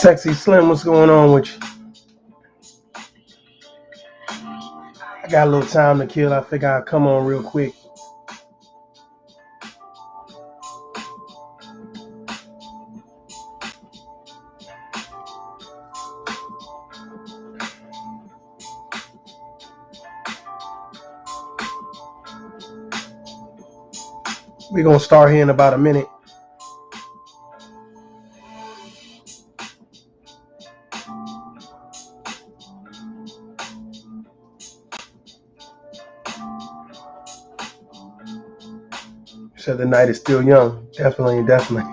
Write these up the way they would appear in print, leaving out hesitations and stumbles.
Sexy Slim, what's going on with you? I got a little time to kill. I figure I'll come on real quick. We're going to start here in about a minute. Said the night is still young. Definitely. Definitely.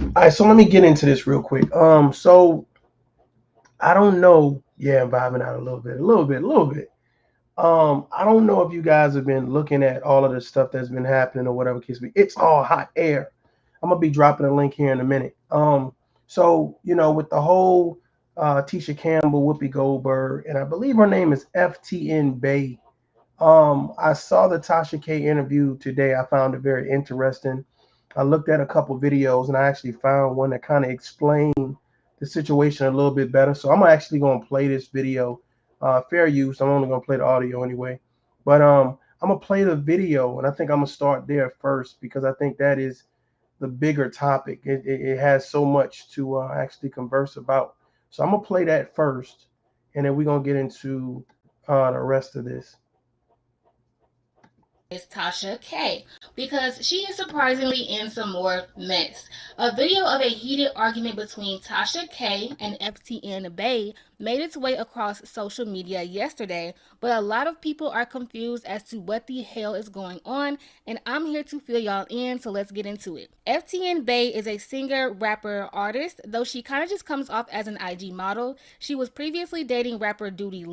All right, so let me get into this real quick. So I don't know. Yeah, I'm vibing out a little bit. I don't know if you guys have been looking at all of the stuff that's been happening or whatever case be. It's all hot air. I'm gonna be dropping a link here in a minute. So with the whole Tisha Campbell, Whoopi Goldberg, and I believe her name is FTN Bae. I saw the Tasha K interview today. I found it very interesting. I looked at a couple videos and I actually found one that kind of explained the situation a little bit better. So I'm actually gonna play this video. Fair use. I'm only gonna play the audio anyway, but I'm gonna play the video, and I think I'm gonna start there first because I think that is the bigger topic. It has so much to actually converse about. So I'm gonna play that first, and then we're gonna get into the rest of this. Is Tasha K, because she is surprisingly in some more mess. A video of a heated argument between Tasha K and FTN Bae made its way across social media yesterday, but a lot of people are confused as to what the hell is going on, and I'm here to fill y'all in, so let's get into it. FTN Bae is a singer, rapper, artist, though she kind of just comes off as an IG model. She was previously dating rapper Doodie,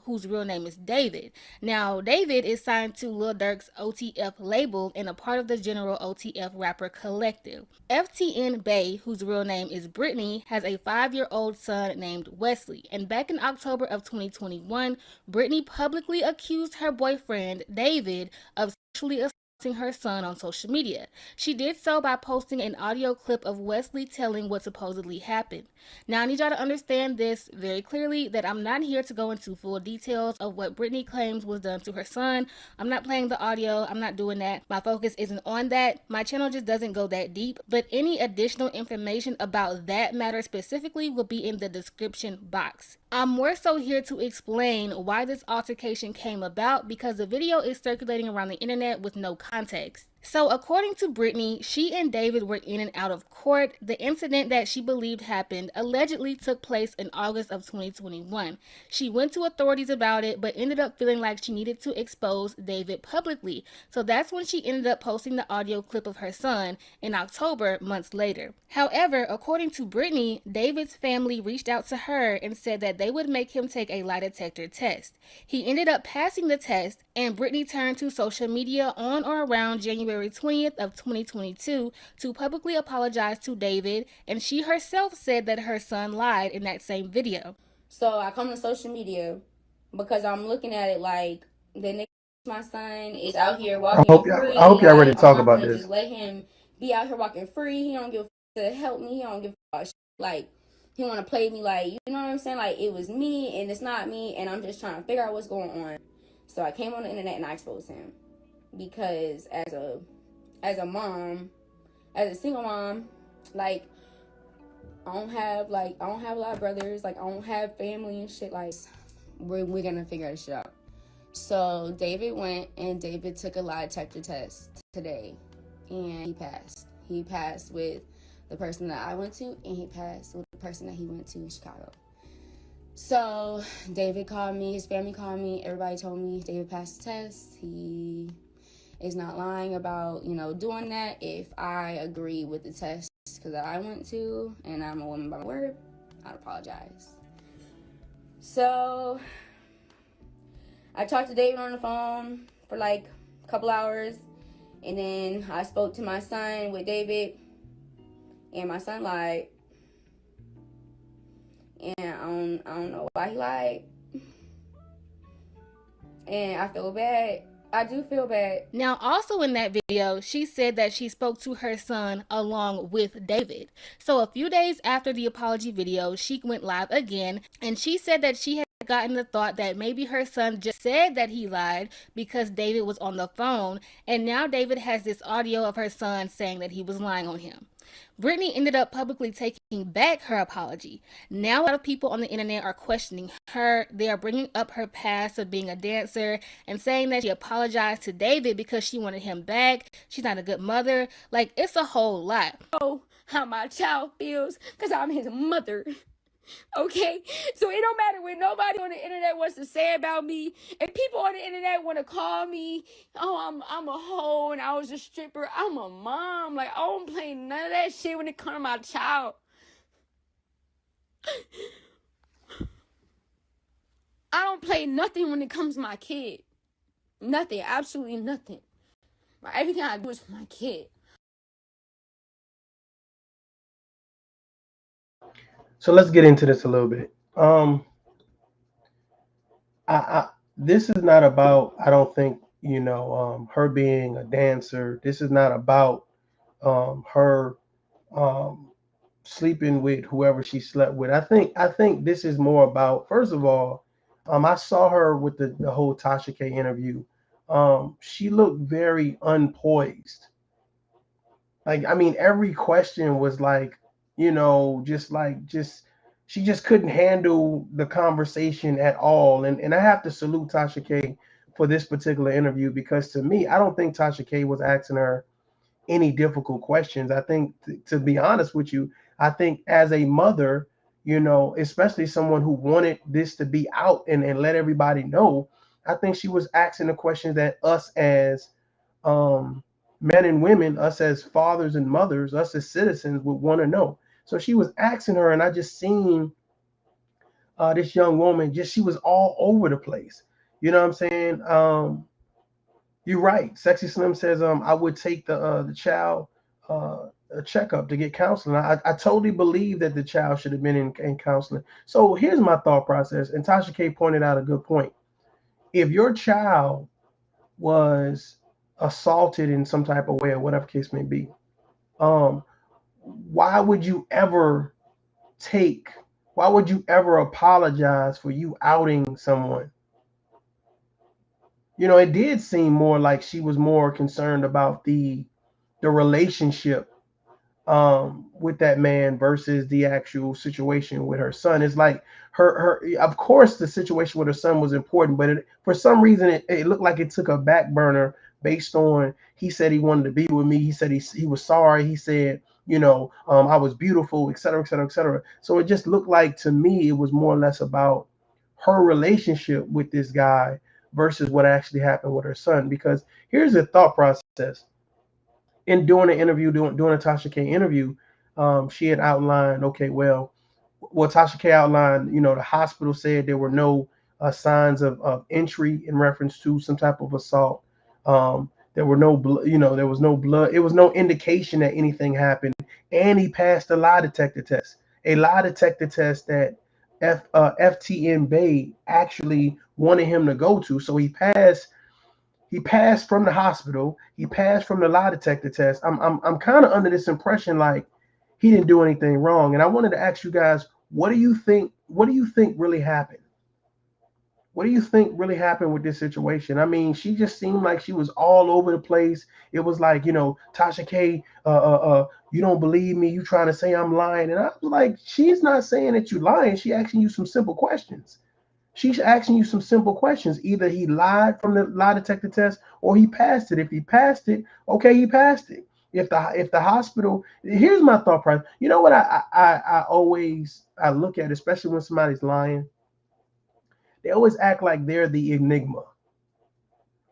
whose real name is David. Now, David is signed to Lil Durk's OTF label and a part of the general OTF rapper collective. FTN Bae, whose real name is Brittany, has a 5-year-old son named Wesley. And back in October of 2021, Brittany publicly accused her boyfriend, David, of sexually assaulting her son on social media. She did so by posting an audio clip of Wesley telling what supposedly happened. Now, I need y'all to understand this very clearly, that I'm not here to go into full details of what Brittany claims was done to her son. I'm not playing the audio. I'm not doing that. My focus isn't on that. My channel just doesn't go that deep. But any additional information about that matter specifically will be in the description box. I'm more so here to explain why this altercation came about, because the video is circulating around the internet with no context. So according to Brittany, she and David were in and out of court. The incident that she believed happened allegedly took place in August of 2021. She went to authorities about it, but ended up feeling like she needed to expose David publicly. So that's when she ended up posting the audio clip of her son in October, months later. However, according to Brittany, David's family reached out to her and said that they would make him take a lie detector test. He ended up passing the test, and Brittany turned to social media on or around January 20th of 2022 to publicly apologize to David, and she herself said that her son lied in that same video. So I come to social media because I'm looking at it like the nigga, my son is out here walking free. I hope y'all ready to talk about this. Just let him be out here walking free. He don't give a to help me. He don't give a shit. Like, he want to play me like, you know what I'm saying? Like, it was me and it's not me, and I'm just trying to figure out what's going on. So I came on the internet and I exposed him because as a mom, as a single mom, like, I don't have a lot of brothers. Like, I don't have family and shit. Like, we're gonna figure this shit out. So David went and David took a lie detector test today, and he passed. He passed with the person that I went to, and he passed with the person that he went to in Chicago. So David called me, his family called me, everybody told me David passed the test. He is not lying about, doing that. If I agree with the test because I went to, and I'm a woman by my word, I'd apologize. So I talked to David on the phone for like a couple hours, and then I spoke to my son with David, and my son lied. And I don't know why he lied, And I feel bad. I do feel bad. Now, also in that video, she said that she spoke to her son along with David. So, a few days after the apology video, she went live again and she said that she had gotten the thought that maybe her son just said that he lied because David was on the phone, and now David has this audio of her son saying that he was lying on him. Brittany ended up publicly taking back her apology. Now, a lot of people on the internet are questioning her. They are bringing up her past of being a dancer and saying that she apologized to David because she wanted him back. She's not a good mother. Like, it's a whole lot. Oh, how my child feels because I'm his mother. Okay, so it don't matter what nobody on the internet wants to say about me. And people on the internet want to call me, oh, I'm a hoe and I was a stripper. I'm a mom. Like, I don't play none of that shit when it comes to my child. I don't play nothing when it comes to my kid. Nothing, absolutely nothing. Everything I do is for my kid. So let's get into this a little bit. This is not about, I don't think, her being a dancer. This is not about her sleeping with whoever she slept with. I think this is more about, first of all, I saw her with the whole Tasha K interview. She looked very unpoised. Like, I mean, every question was like, just she just couldn't handle the conversation at all. And I have to salute Tasha K for this particular interview, because to me, I don't think Tasha K was asking her any difficult questions. I think, to be honest with you, I think as a mother, especially someone who wanted this to be out and let everybody know, I think she was asking the questions that us as um, men and women, us as fathers and mothers, us as citizens would want to know. So she was asking her, and I just seen this young woman, just she was all over the place. You know what I'm saying? You're right. Sexy Slim says, I would take the child a checkup to get counseling. I totally believe that the child should have been in counseling. So here's my thought process, and Tasha K pointed out a good point. If your child was assaulted in some type of way, or whatever case may be, um, why would you ever take? Why would you ever apologize for you outing someone? It did seem more like she was more concerned about the relationship with that man versus the actual situation with her son. It's like her of course the situation with her son was important, but for some reason it looked like it took a back burner based on, he said he wanted to be with me. He said he was sorry. He said, I was beautiful, et cetera, et cetera, et cetera. So it just looked like, to me, it was more or less about her relationship with this guy versus what actually happened with her son. Because here's the thought process. In doing the interview, doing a Tasha K interview, she had outlined, okay, well, Tasha K outlined, the hospital said there were no signs of entry in reference to some type of assault. There were no, there was no blood. It was no indication that anything happened. And he passed a lie detector test, that FTN Bae actually wanted him to go to. So he passed. He passed from the hospital. He passed from the lie detector test. I'm kind of under this impression like he didn't do anything wrong. And I wanted to ask you guys, what do you think? What do you think really happened? What do you think really happened with this situation? I mean, she just seemed like she was all over the place. It was like, Tasha K, you don't believe me. You trying to say I'm lying. And I was like, she's not saying that you're lying. She asking you some simple questions. She's asking you some simple questions. Either he lied from the lie detector test or he passed it. If he passed it, okay, he passed it. If the hospital, here's my thought process. You know what I always I look at, especially when somebody's lying, they always act like they're the enigma.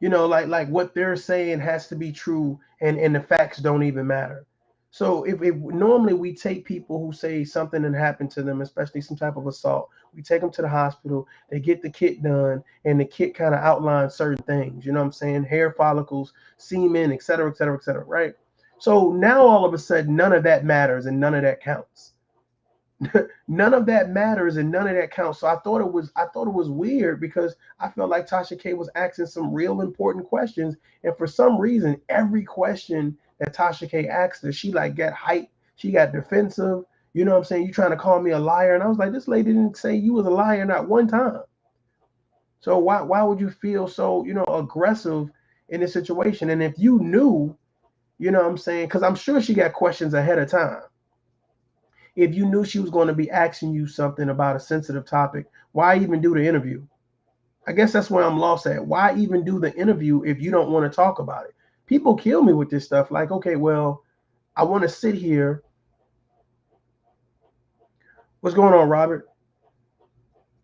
Like what they're saying has to be true, and the facts don't even matter. So if normally we take people who say something that happened to them, especially some type of assault, we take them to the hospital, they get the kit done, and the kit kind of outlines certain things, you know what I'm saying? Hair follicles, semen, et cetera, et cetera, et cetera, right? So now all of a sudden, none of that matters and none of that counts. None of that matters and none of that counts. So I thought it was weird because I felt like Tasha K was asking some real important questions, and for some reason, every question that Tasha K asked her, she like got hyped, she got defensive. You know what I'm saying? You trying to call me a liar, and I was like, this lady didn't say you was a liar not one time. So why would you feel so aggressive in this situation? And if you knew, what I'm saying, because I'm sure she got questions ahead of time. If you knew she was going to be asking you something about a sensitive topic, why even do the interview? I guess that's where I'm lost at. Why even do the interview if you don't want to talk about it? People kill me with this stuff. Like, okay, well, I want to sit here. What's going on, Robert?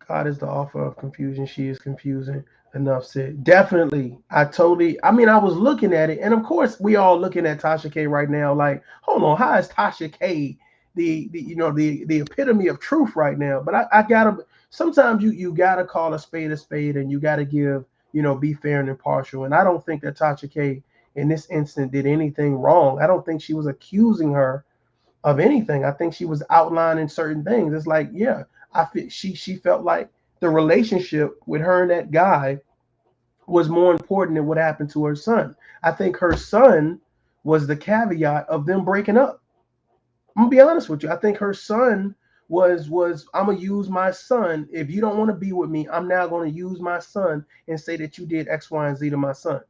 God is the author of confusion. She is confusing. Enough said. Definitely. I was looking at it, and of course, we all looking at Tasha K right now, like, hold on, how is Tasha K the epitome of truth right now? But I gotta sometimes you gotta call a spade, and you gotta give, be fair and impartial. And I don't think that Tasha K in this instant did anything wrong. I don't think she was accusing her of anything. I think she was outlining certain things. It's like, yeah, she felt like the relationship with her and that guy was more important than what happened to her son. I think her son was the caveat of them breaking up. I'm gonna be honest with you. I think her son was I'm gonna use my son. If you don't want to be with me, I'm now gonna use my son and say that you did X, Y, and Z to my son.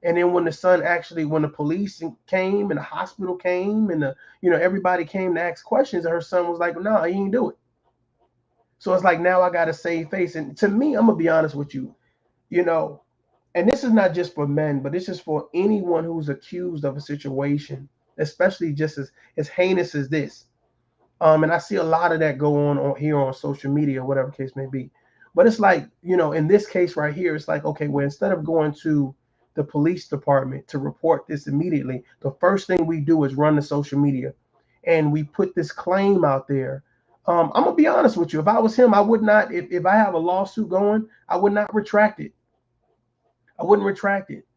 And then when the son actually, when the police came and the hospital came and everybody came to ask questions, and her son was like, "No, he didn't do it." So it's like now I got to save face. And to me, I'm gonna be honest with you, you know, and this is not just for men, but this is for anyone who's accused of a situation, especially just as heinous as this. And I see a lot of that go on here on social media, whatever case may be. But it's like, in this case right here, it's like, okay, well, instead of going to the police department to report this immediately, the first thing we do is run the social media and we put this claim out there. I'm gonna be honest with you. If I was him, I would not. If I have a lawsuit going, I would not retract it. I wouldn't retract it.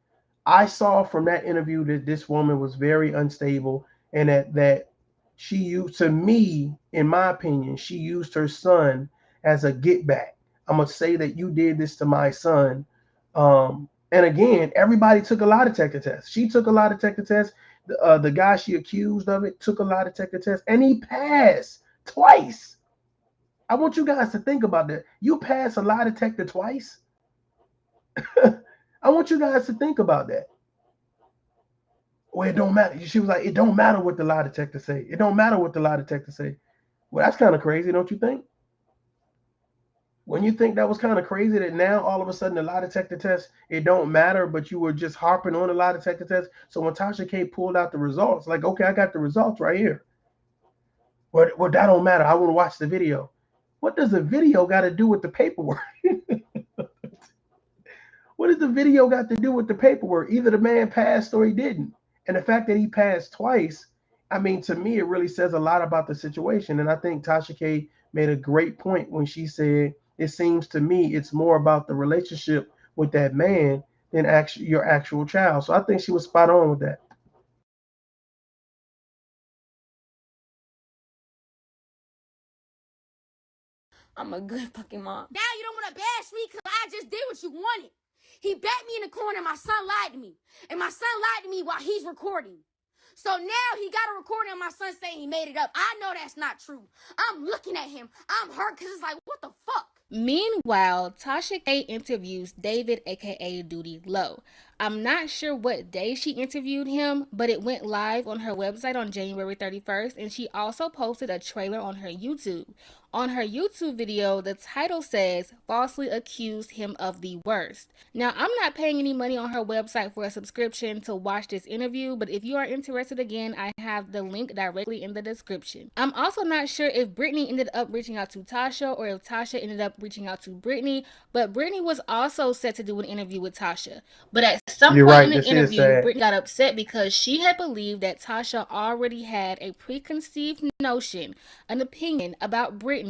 I saw from that interview that this woman was very unstable, and that she used, to me, in my opinion, she used her son as a get back. I'm gonna say that you did this to my son. And again, everybody took a lie detector tests. She took a lie detector test. The guy she accused of it took a lie detector test, and he passed twice. I want you guys to think about that. You pass a lie detector twice. I want you guys to think about that. Well, it don't matter. She was like, it don't matter what the lie detector say. It don't matter what the lie detector say. Well, that's kind of crazy, don't you think? When you think that was kind of crazy that now all of a sudden the lie detector test, it don't matter, but you were just harping on the lie detector test. So when Tasha K pulled out the results, like, okay, I got the results right here. Well, that don't matter. I want to watch the video. What does the video got to do with the paperwork? What does the video got to do with the paperwork? Either the man passed or he didn't. And the fact that he passed twice, I mean, to me, it really says a lot about the situation. And I think Tasha K made a great point when she said, it seems to me it's more about the relationship with that man than your actual child. So I think she was spot on with that. I'm a good fucking mom. Now you don't want to bash me because I just did what you wanted. He backed me in the corner and my son lied to me. And my son lied to me while he's recording. So now he got a recording of my son saying he made it up. I know that's not true. I'm looking at him. I'm hurt because it's like, what the fuck? Meanwhile, Tasha K interviews David, aka Doodie Low. I'm not sure what day she interviewed him, but it went live on her website on January 31st, and she also posted a trailer on her YouTube. On her YouTube video, the title says, falsely accused him of the worst. Now, I'm not paying any money on her website for a subscription to watch this interview, but if you are interested, again, I have the link directly in the description. I'm also not sure if Brittany ended up reaching out to Tasha or if Tasha ended up reaching out to Brittany, but Brittany was also set to do an interview with Tasha. But at some You're point in right. the This is interview, sad. Brittany got upset because she had believed that Tasha already had a preconceived notion, an opinion about Brittany,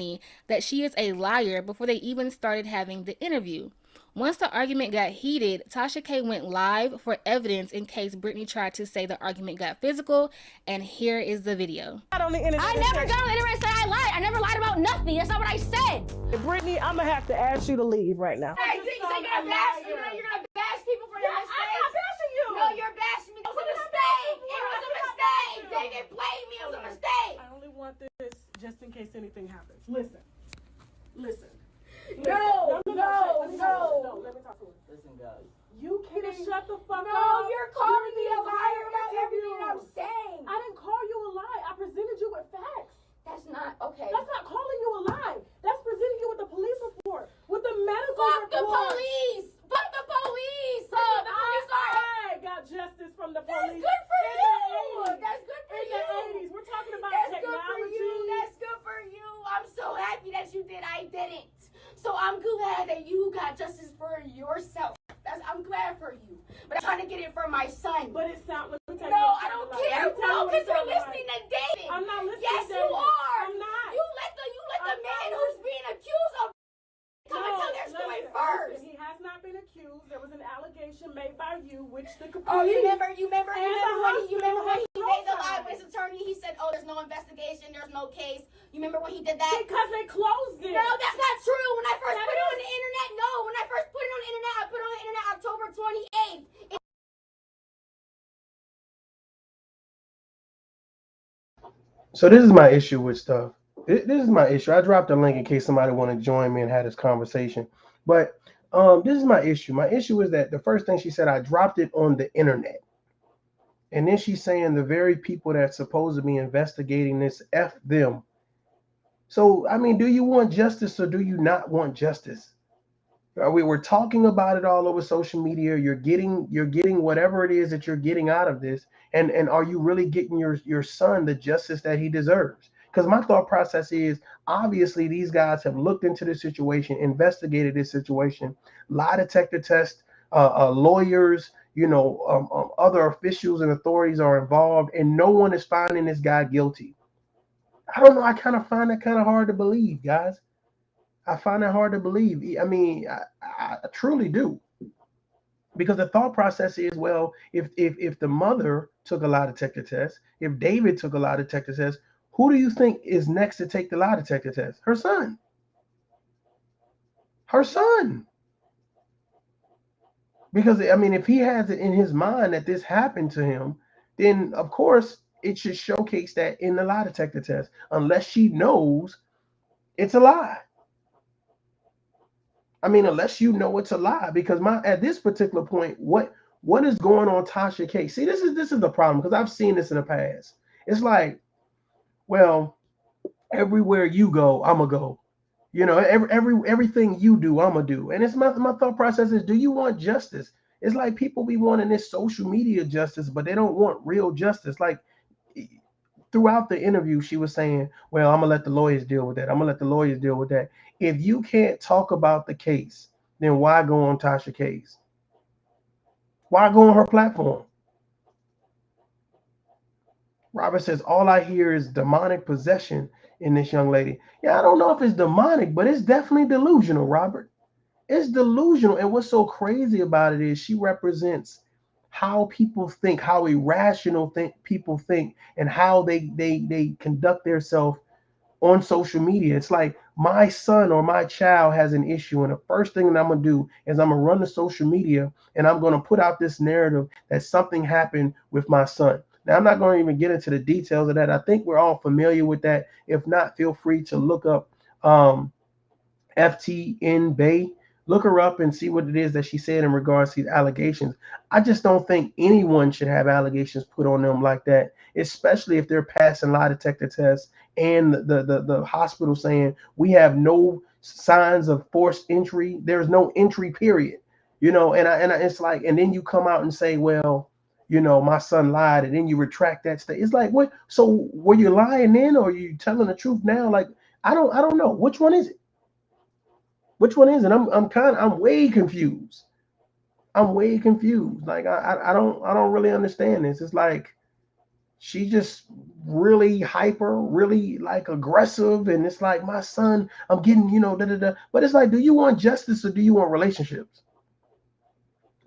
that she is a liar before they even started having the interview. Once the argument got heated, Tasha K went live for evidence in case Brittany tried to say the argument got physical, and here is the video. I never got on the internet and said I lied. I never lied about nothing. That's not what I said. Brittany, I'm gonna have to ask you to leave right now. Hey, so you're gonna bash people for their mistakes? I'm not bashing you. No, you're bashing me. It was a mistake. It was a mistake. David played me. It was a mistake. I only want this just in case anything happens. Listen. No. Let me talk to her. Listen, guys. You can't shut the fuck up. No, you're calling me a liar about everything I'm saying. I didn't call you a lie. I presented you with facts. That's not okay. That's not calling you a lie. That's presenting you with the police report, with the medical Fuck report. the police. Fuck the police. The police are. I got justice from the That's police. good for in you. the 80s. That's good for In you. the 80s. We're talking about That's technology. good for you. That's good for you. I'm so happy that you did. I didn't. So I'm glad that you got justice for yourself. I'm glad for you. But I'm trying to get it for my son. But it sounds. No, I don't care, bro, because you're listening to David. I'm not listening yes, to you David. are. I'm not. You let the man who's being accused of come and tell their story first. He has not been accused. There was an allegation made by you, which the Oh, you remember when he made the lie with his attorney? He said, "Oh, there's no investigation, there's no case." You remember when he did that? Because they closed it. No, that's not true. When I first put it on the internet, when I first put it on the internet, I put it on the internet October 28th. So this is my issue with stuff. This is my issue. I dropped a link in case somebody want to join me and have this conversation. But this is my issue. My issue is that the first thing she said, I dropped it on the internet. And then she's saying the very people that's supposed to be investigating this, F them. So, I mean, do you want justice or do you not want justice? We're talking about it all over social media. You're getting whatever it is that you're getting out of this. And are you really getting your son the justice that he deserves? Because my thought process is, obviously, these guys have looked into this situation, investigated this situation, lie detector test, lawyers, other officials and authorities are involved, and no one is finding this guy guilty. I don't know. I kind of find that kind of hard to believe, guys. I find that hard to believe. I mean, I truly do. Because the thought process is, well, if the mother took a lie detector test, if David took a lie detector test, who do you think is next to take the lie detector test? Her son. Her son. Because, I mean, if he has it in his mind that this happened to him, then, of course, it should showcase that in the lie detector test, unless she knows it's a lie. I mean, unless you know it's a lie, because at this particular point, what is going on Tasha K? See, this is the problem, because I've seen this in the past. It's like, well, everywhere you go, I'ma go. Everything you do, I'ma do. And it's my thought process is, do you want justice? It's like people be wanting this social media justice, but they don't want real justice. Like throughout the interview, she was saying, well, I'm gonna let the lawyers deal with that. I'm gonna let the lawyers deal with that. If you can't talk about the case, then why go on Tasha K's? Why go on her platform? Robert says, all I hear is demonic possession in this young lady. Yeah, I don't know if it's demonic, but it's definitely delusional, Robert. It's delusional. And what's so crazy about it is she represents how people think, how irrational people think, and how they conduct themselves on social media. It's like my son or my child has an issue, and the first thing that I'm going to do is I'm going to run to social media and I'm going to put out this narrative that something happened with my son. Now, I'm not going to even get into the details of that. I think we're all familiar with that. If not, feel free to look up FTN Bae. Look her up and see what it is that she said in regards to these allegations. I just don't think anyone should have allegations put on them like that, especially if they're passing lie detector tests and the hospital saying we have no signs of forced entry. There's no entry, period. And it's like, and then you come out and say, well, my son lied, and then you retract that statement. It's like, what? So were you lying then, or are you telling the truth now? Like, I don't know. Which one is it? Which one is it? I'm way confused. I'm way confused. Like I don't really understand this. It's like she just really hyper, really like aggressive, and it's like, my son, I'm getting, da da da. But it's like, do you want justice or do you want relationships?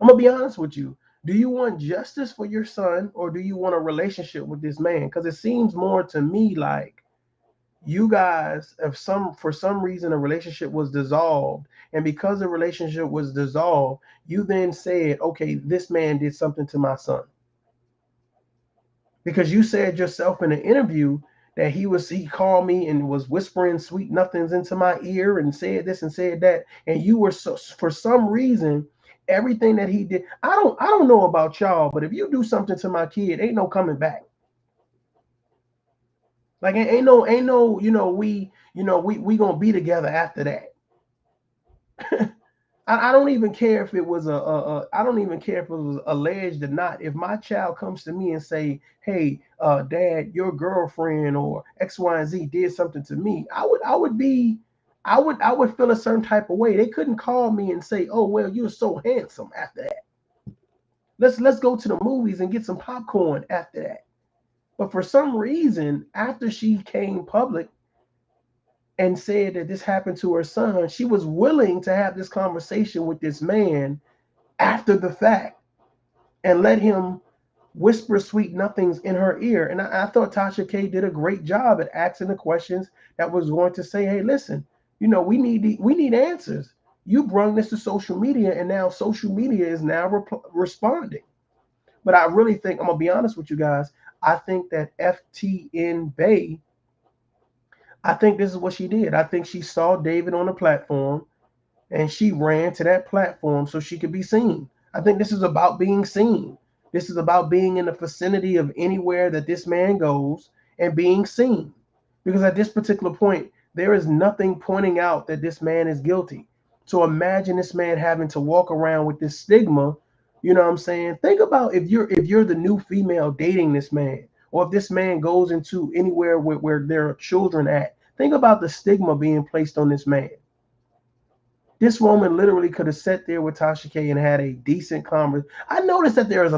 I'm gonna be honest with you. Do you want justice for your son, or do you want a relationship with this man? Because it seems more to me like you guys, if for some reason a relationship was dissolved, and because the relationship was dissolved, you then said, okay, this man did something to my son. Because you said yourself in an interview that he called me and was whispering sweet nothings into my ear and said this and said that, and you were so, for some reason, everything that he did. I don't know about y'all, but if you do something to my kid, ain't no coming back. Like ain't no we gonna be together after that. I don't even care if it was I don't even care if it was alleged or not. If my child comes to me and say, "Hey, Dad, your girlfriend or X, Y, and Z did something to me," I would feel a certain type of way. They couldn't call me and say, "Oh, well, you're so handsome." After that, let's go to the movies and get some popcorn. After that, but for some reason, after she came public and said that this happened to her son, she was willing to have this conversation with this man after the fact and let him whisper sweet nothings in her ear. And I thought Tasha K did a great job at asking the questions that was going to say, hey, listen, we need answers. You brung this to social media, and now social media is now responding. But I really think, I'm going to be honest with you guys, I think that FTN Bae, I think this is what she did. I think she saw David on the platform and she ran to that platform so she could be seen. I think this is about being seen. This is about being in the vicinity of anywhere that this man goes and being seen. Because at this particular point, there is nothing pointing out that this man is guilty. So imagine this man having to walk around with this stigma. You know what I'm saying? Think about if you're the new female dating this man, or if this man goes into anywhere where there are children at. Think about the stigma being placed on this man. This woman literally could have sat there with Tasha K and had a decent conversation. I noticed that there is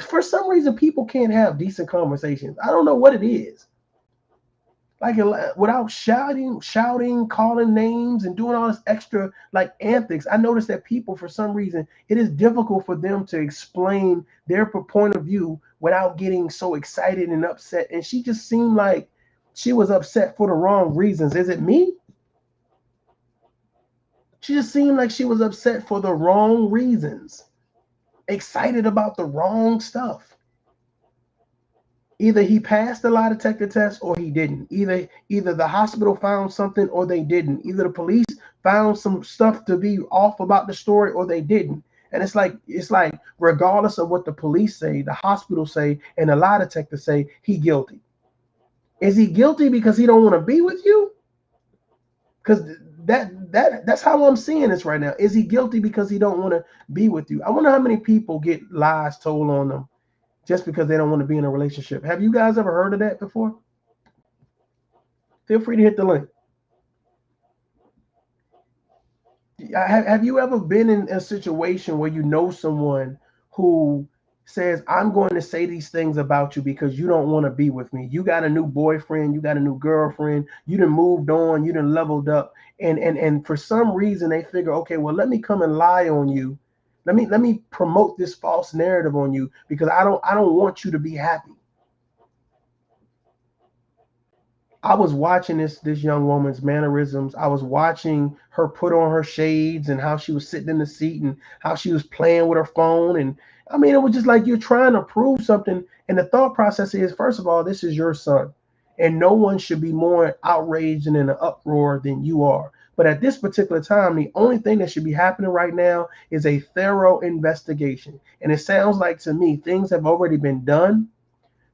for some reason, people can't have decent conversations. I don't know what it is. Like without shouting, calling names, and doing all this extra like antics. I noticed that people, for some reason, it is difficult for them to explain their point of view without getting so excited and upset. And she just seemed like she was upset for the wrong reasons. Is it me? She just seemed like she was upset for the wrong reasons, excited about the wrong stuff. Either he passed the lie detector test or he didn't. Either the hospital found something or they didn't. Either the police found some stuff to be off about the story or they didn't. And it's like regardless of what the police say, the hospital say, and the lie detector say, he guilty. Is he guilty because he don't want to be with you? Because that's how I'm seeing this right now. Is he guilty because he don't want to be with you? I wonder how many people get lies told on them just because they don't want to be in a relationship. Have you guys ever heard of that before? Feel free to hit the link. Have you ever been in a situation where you know someone who says, I'm going to say these things about you because you don't want to be with me? You got a new boyfriend, you got a new girlfriend, you done moved on, you done leveled up, and for some reason they figure, okay, well, let me come and lie on you. Let me promote this false narrative on you because I don't want you to be happy. I was watching this young woman's mannerisms. I was watching her put on her shades and how she was sitting in the seat and how she was playing with her phone. And I mean, it was just like you're trying to prove something. And the thought process is, first of all, this is your son, and no one should be more outraged and in an uproar than you are. But at this particular time, the only thing that should be happening right now is a thorough investigation. And it sounds like to me things have already been done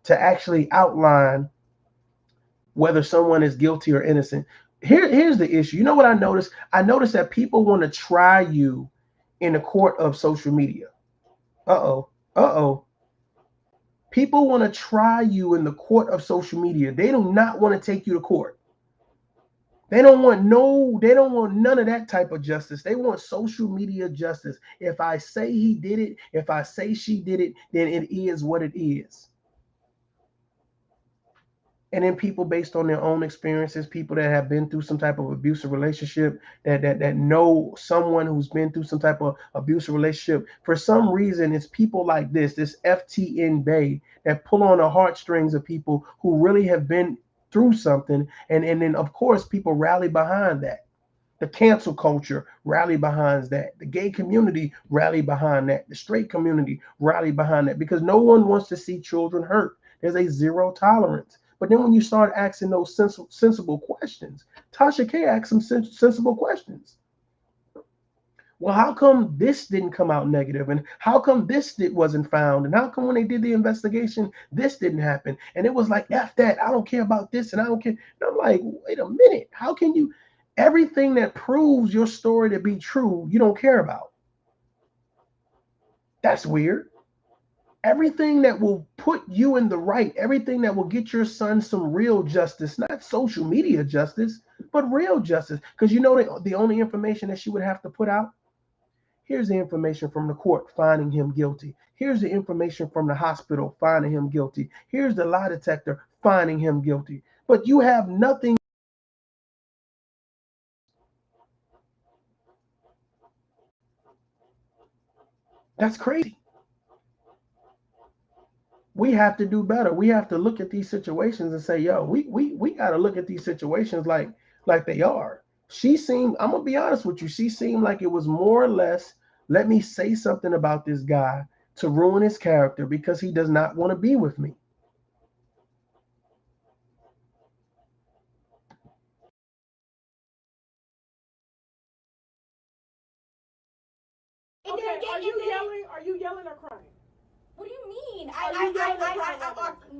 to actually outline whether someone is guilty or innocent. Here's the issue. You know what I noticed? I noticed that people want to try you in the court of social media. Uh-oh. Uh-oh. People want to try you in the court of social media. They do not want to take you to court. They don't want none of that type of justice. They want social media justice. If I say he did it, if I say she did it, then it is what it is. And then people based on their own experiences, people that have been through some type of abusive relationship, that know someone who's been through some type of abusive relationship. For some reason, it's people like this FTN Bae, that pull on the heartstrings of people who really have been through something, and then of course people rally behind that. The cancel culture rally behind that. The gay community rally behind that. The straight community rally behind that, because no one wants to see children hurt. There's a zero tolerance. But then when you start asking those sensible questions, Tasha K asked some sensible questions. Well, how come this didn't come out negative? And how come this wasn't found? And how come when they did the investigation, this didn't happen? And it was like, F that. I don't care about this. And I don't care. And I'm like, wait a minute. How can you, everything that proves your story to be true, you don't care about? That's weird. Everything that will put you in the right, everything that will get your son some real justice, not social media justice, but real justice. Because you know the only information that she would have to put out? Here's the information from the court finding him guilty. Here's the information from the hospital finding him guilty. Here's the lie detector finding him guilty. But you have nothing. That's crazy. We have to do better. We have to look at these situations and say, yo, we got to look at these situations like they are. She seemed, I'm going to be honest with you, she seemed like it was more or less, let me say something about this guy to ruin his character because he does not want to be with me. Okay, are you yelling or crying? What do you mean?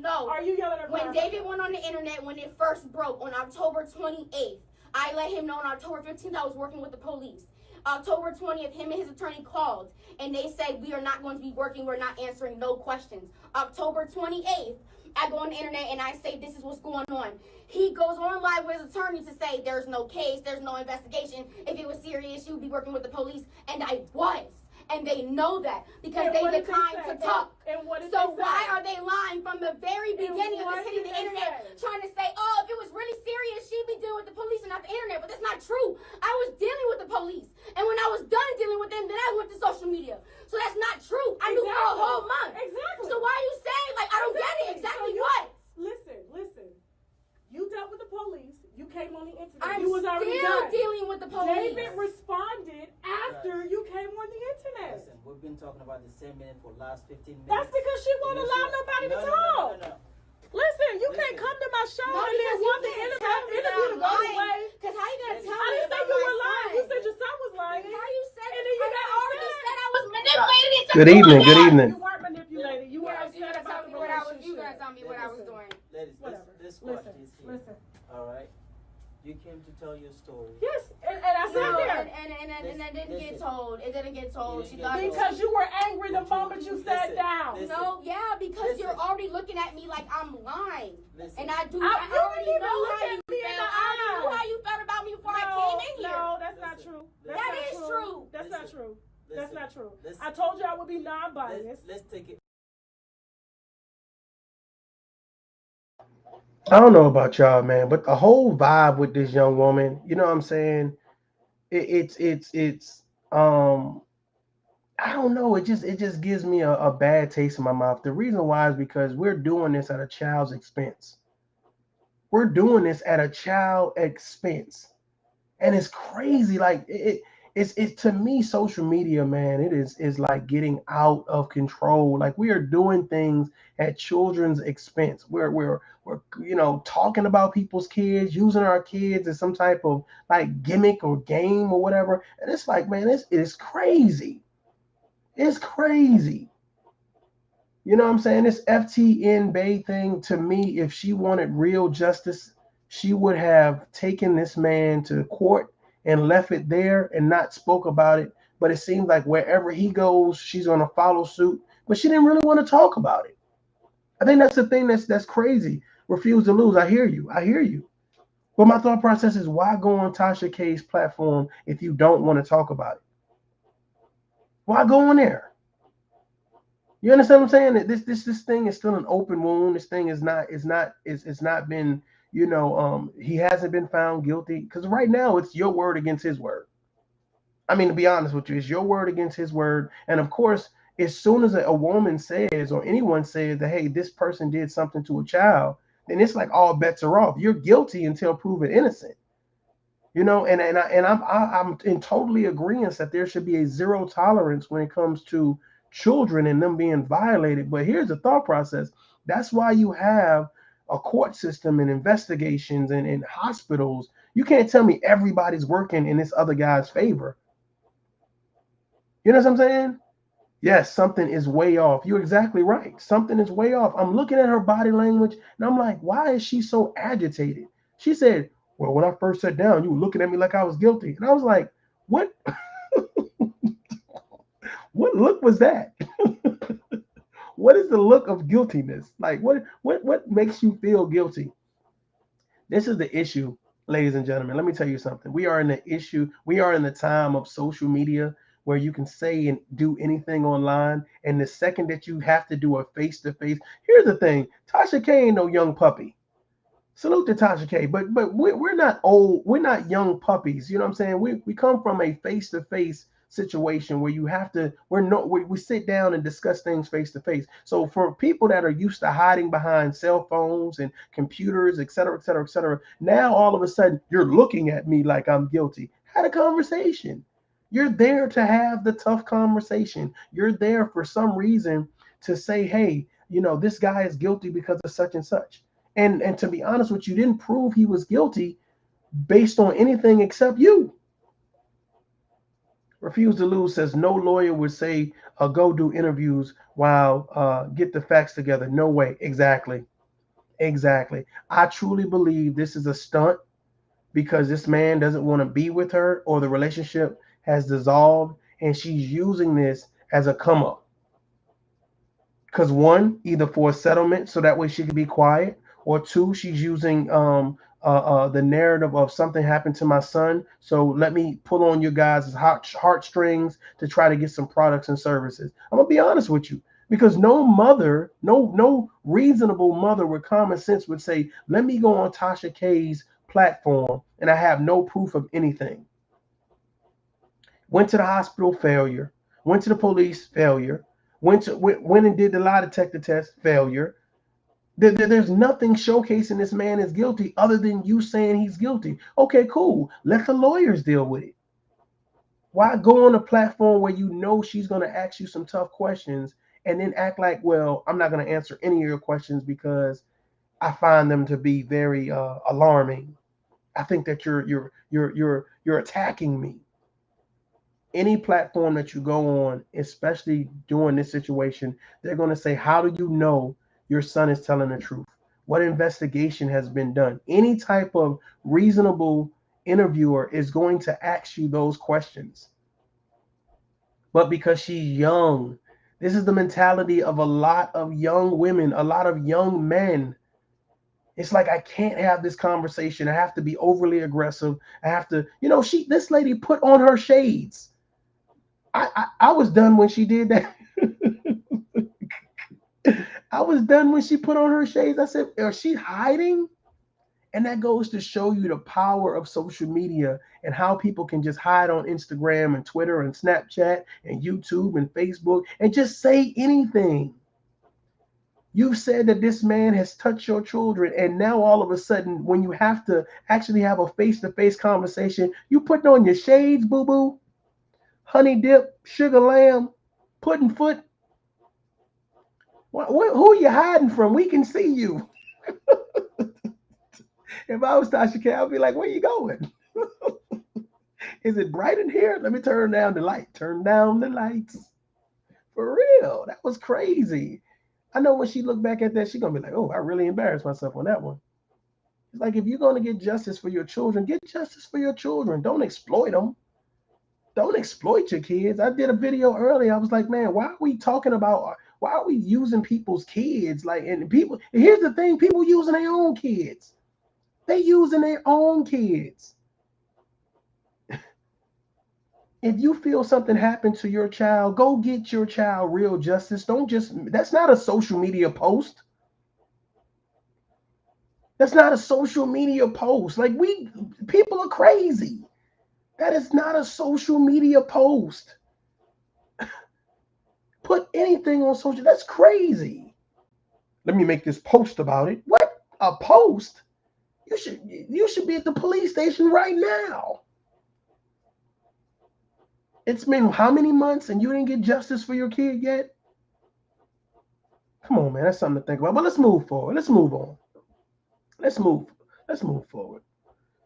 No. Are you yelling or crying? When David went on the internet, when it first broke on October 28th, I let him know on October 15th I was working with the police. October 20th, him and his attorney called, and they said, we are not going to be working, we're not answering no questions. October 28th, I go on the internet and I say, this is what's going on. He goes on live with his attorney to say, there's no case, there's no investigation. If it was serious, you would be working with the police. And I was. And they know that because they declined to talk. So why are they lying from the very beginning of this hitting the internet, trying to say, oh, if it was really serious, she'd be dealing with the police and not the internet. But that's not true. I was dealing with the police. And when I was done dealing with them, then I went to social media. So that's not true. I knew for a whole month. Exactly. So why are you saying, like, I don't get it? Exactly what? Listen. You dealt with the police. You came on the internet. I'm you was already still dealing with the police. David responded after you came on the internet. Listen, we've been talking about the same minute for the last 15 minutes. That's because she won't allow nobody to talk. No. Listen, you can't come to my show and then want the interview to go away. Because how you gonna tell I me didn't say you were lying. You said your son was lying. How you said And it? then you I got already upset. said I was manipulated into Good evening. doing Good that. evening. You weren't manipulated. You were upset about the relationship. You gonna tell me what I was doing. Ladies, this squad is here. Listen. All right? You came to tell your story. Yes, and I said No, there. and that didn't get told. It didn't get told. She thought Because you were angry the moment you sat down. no, yeah, because you're already looking at me like I'm lying. Listen. And I you already didn't even know look how at you me in felt. the I already knew eye. how you felt about me before I came in here. No, that's not true. That is true. That's not true. That's not true. Listen. I told you I would be non-biased. Let's take it. I don't know about y'all, man, but the whole vibe with this young woman, you know what I'm saying? It's I don't know. It just gives me a bad taste in my mouth. The reason why is because we're doing this at a child's expense. We're doing this at a child expense, and it's crazy. Like it's to me, social media, man. It is like getting out of control. Like we are doing things at children's expense. We're talking about people's kids, using our kids as some type of like gimmick or game or whatever. And it's like, man, it's crazy. It's crazy. You know what I'm saying? This FTN Bae thing, to me, if she wanted real justice, she would have taken this man to court and left it there and not spoke about it. But it seems like wherever he goes, she's going to follow suit. But she didn't really want to talk about it. I think that's the thing that's crazy. Refuse to lose. I hear you. But my thought process is, why go on Tasha K's platform if you don't want to talk about it? Why go on there? You understand what I'm saying? That this thing is still an open wound. This thing it's not been, he hasn't been found guilty, because right now it's your word against his word. I mean, to be honest with you, it's your word against his word. And of course, as soon as a woman says, or anyone says that, hey, this person did something to a child, then it's like all bets are off. You're guilty until proven innocent. I'm in totally agreement that there should be a zero tolerance when it comes to children and them being violated. But here's the thought process. That's why you have a court system and investigations and hospitals. You can't tell me everybody's working in this other guy's favor. You know what I'm saying? Yes, something is way off. You're exactly right. Something is way off. I'm looking at her body language and I'm like, why is she so agitated? She said, well, when I first sat down, you were looking at me like I was guilty. And I was like, what? What look was that? What is the look of guiltiness? Like, what makes you feel guilty? This is the issue, ladies and gentlemen. Let me tell you something. We are in the issue. We are in the time of social media where you can say and do anything online. And the second that you have to do a face-to-face, here's the thing. Tasha K ain't no young puppy. Salute to Tasha K. But we're not old. We're not young puppies. You know what I'm saying? We come from a face-to-face situation where you have to, we sit down and discuss things face to face. So for people that are used to hiding behind cell phones and computers, et cetera, et cetera, et cetera, now all of a sudden you're looking at me like I'm guilty. Had a conversation. You're there to have the tough conversation. You're there for some reason to say, hey, this guy is guilty because of such and such. And to be honest with you, didn't prove he was guilty based on anything except you. Refuse to Lose says no lawyer would say go do interviews while get the facts together. No way. Exactly. I truly believe this is a stunt because this man doesn't want to be with her, or the relationship has dissolved and she's using this as a come up. Because one, either for a settlement so that way she can be quiet, or two, she's using the narrative of something happened to my son, so let me pull on your guys' heartstrings to try to get some products and services. I'm gonna be honest with you, because no mother, no reasonable mother with common sense would say, let me go on Tasha K's platform and I have no proof of anything. Went to the hospital, failure. Went to the police, failure. Went and did the lie detector test, failure. There's nothing showcasing this man is guilty other than you saying he's guilty. Okay, cool. Let the lawyers deal with it. Why go on a platform where you know she's going to ask you some tough questions and then act like, well, I'm not going to answer any of your questions because I find them to be very alarming. I think that you're attacking me. Any platform that you go on, especially during this situation, they're going to say, how do you know your son is telling the truth? What investigation has been done? Any type of reasonable interviewer is going to ask you those questions. But because she's young, this is the mentality of a lot of young women, a lot of young men. It's like, I can't have this conversation. I have to be overly aggressive. I have to, this lady put on her shades. I was done when she did that. I was done when she put on her shades. I said, is she hiding? And that goes to show you the power of social media and how people can just hide on Instagram and Twitter and Snapchat and YouTube and Facebook and just say anything. You've said that this man has touched your children, and now all of a sudden, when you have to actually have a face-to-face conversation, you putting on your shades, boo-boo, honey dip, sugar lamb, pudding foot. Who are you hiding from? We can see you. If I was Tasha K, I'd be like, where you going? Is it bright in here? Let me turn down the light. Turn down the lights. For real. That was crazy. I know when she looked back at that, she's going to be like, oh, I really embarrassed myself on that one. It's like, if you're going to get justice for your children, get justice for your children. Don't exploit them. Don't exploit your kids. I did a video earlier. I was like, man, why are we using people's kids? Like, and people, and here's the thing, people using their own kids. They using their own kids. If you feel something happened to your child, go get your child real justice. Don't just, that's not a social media post. That's not a social media post. Like, people are crazy. That is not a social media post. Put anything on social, that's crazy. Let me make this post about it. What? A post? You should be at the police station right now. It's been how many months and you didn't get justice for your kid yet? Come on, man. That's something to think about. But let's move forward. Let's move on. Let's move. Let's move forward.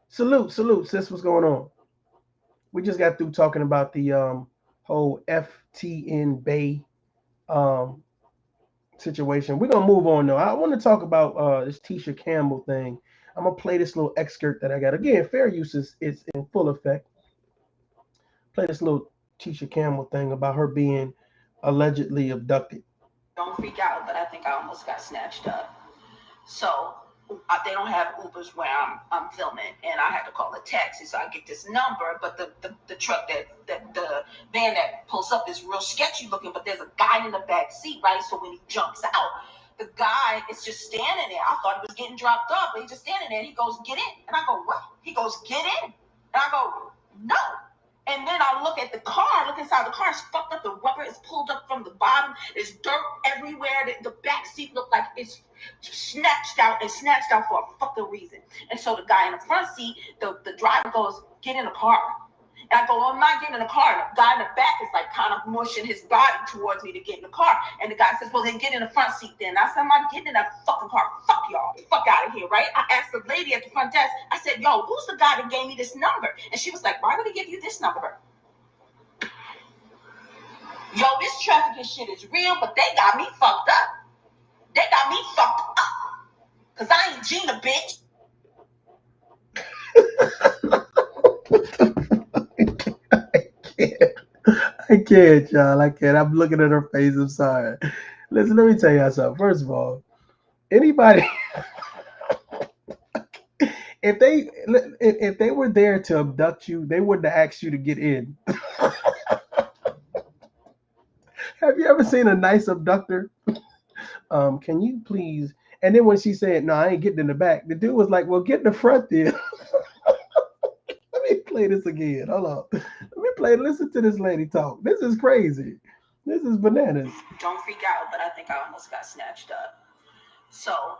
Salute, sis. What's going on? We just got through talking about the whole FTN Bae um, situation. We're gonna move on though. I want to talk about this Tisha Campbell thing. I'm gonna play this little excerpt that I got. Again, fair use is in full effect. Play this little Tisha Campbell thing about her being allegedly abducted. Don't freak out, but I think I almost got snatched up. So they don't have Ubers where I'm filming, and I had to call a taxi. So I get this number, but the truck the van that pulls up is real sketchy looking. But there's a guy in the back seat, right? So when he jumps out, the guy is just standing there. I thought he was getting dropped off, but he's just standing there. And he goes, "Get in," and I go, "What?" He goes, "Get in," and I go, "No." And then I look at the car, look inside the car, it's fucked up. The rubber is pulled up from the bottom. There's dirt everywhere. The back seat looked like it's snatched out for a fucking reason. And so the guy in the front seat, the driver goes, "Get in the car." And I go, "Well, I'm not getting in the car." And the guy in the back is like kind of mushing his body towards me to get in the car. And the guy says, "Well, then get in the front seat then." I said, "I'm not getting in that fucking car. Fuck y'all. Fuck out of here," right? I asked the lady at the front desk, I said, "Yo, who's the guy that gave me this number?" And she was like, "Why would he give you this number?" Yo, this trafficking shit is real, but they got me fucked up. They got me fucked up. Because I ain't Gina, bitch. I can't, y'all. I can't. I'm looking at her face. I'm sorry. Listen, let me tell y'all something. First of all, anybody, if they were there to abduct you, they wouldn't have asked you to get in. Have you ever seen a nice abductor? Can you please? And then when she said, "No, I ain't getting in the back," the dude was like, "Well, get in the front then." Let me play this again. Hold on. Let me play. Listen to this lady talk. This is crazy. This is bananas. Don't freak out, but I think I almost got snatched up. So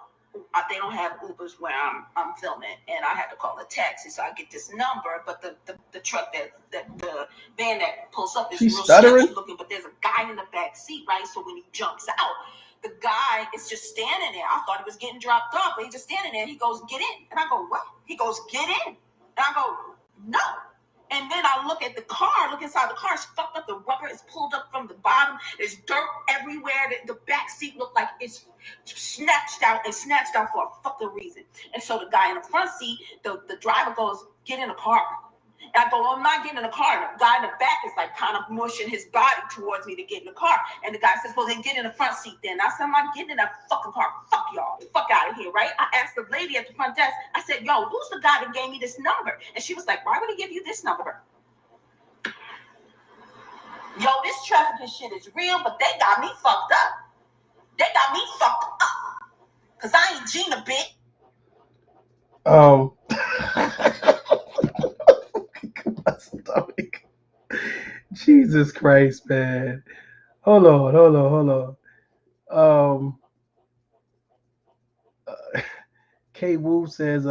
they don't have Ubers where I'm filming, and I had to call a taxi. So I get this number, but the truck the van that pulls up is real sketchy looking. But there's a guy in the back seat, right? So when he jumps out, the guy is just standing there. I thought he was getting dropped off, but he's just standing there. He goes, "Get in," and I go, "What?" He goes, "Get in," and I go, "No." And then I look at the car, look inside the car, it's fucked up. The rubber is pulled up from the bottom. There's dirt everywhere. The back seat looked like it's snatched out for a fucking reason. And so the guy in the front seat, the driver goes, "Get in the car." And I go, "Well, I'm not getting in the car." And the guy in the back is like kind of mushing his body towards me to get in the car. And the guy says, "Well, then get in the front seat then." I said, "I'm not getting in that fucking car. Fuck y'all. Fuck out of here," right? I asked the lady at the front desk, I said, "Yo, who's the guy that gave me this number?" And she was like, "Why would he give you this number?" Yo, this trafficking shit is real, but they got me fucked up. They got me fucked up. Because I ain't Gina, bitch. My stomach. Jesus Christ, man. Hold on. K Wu says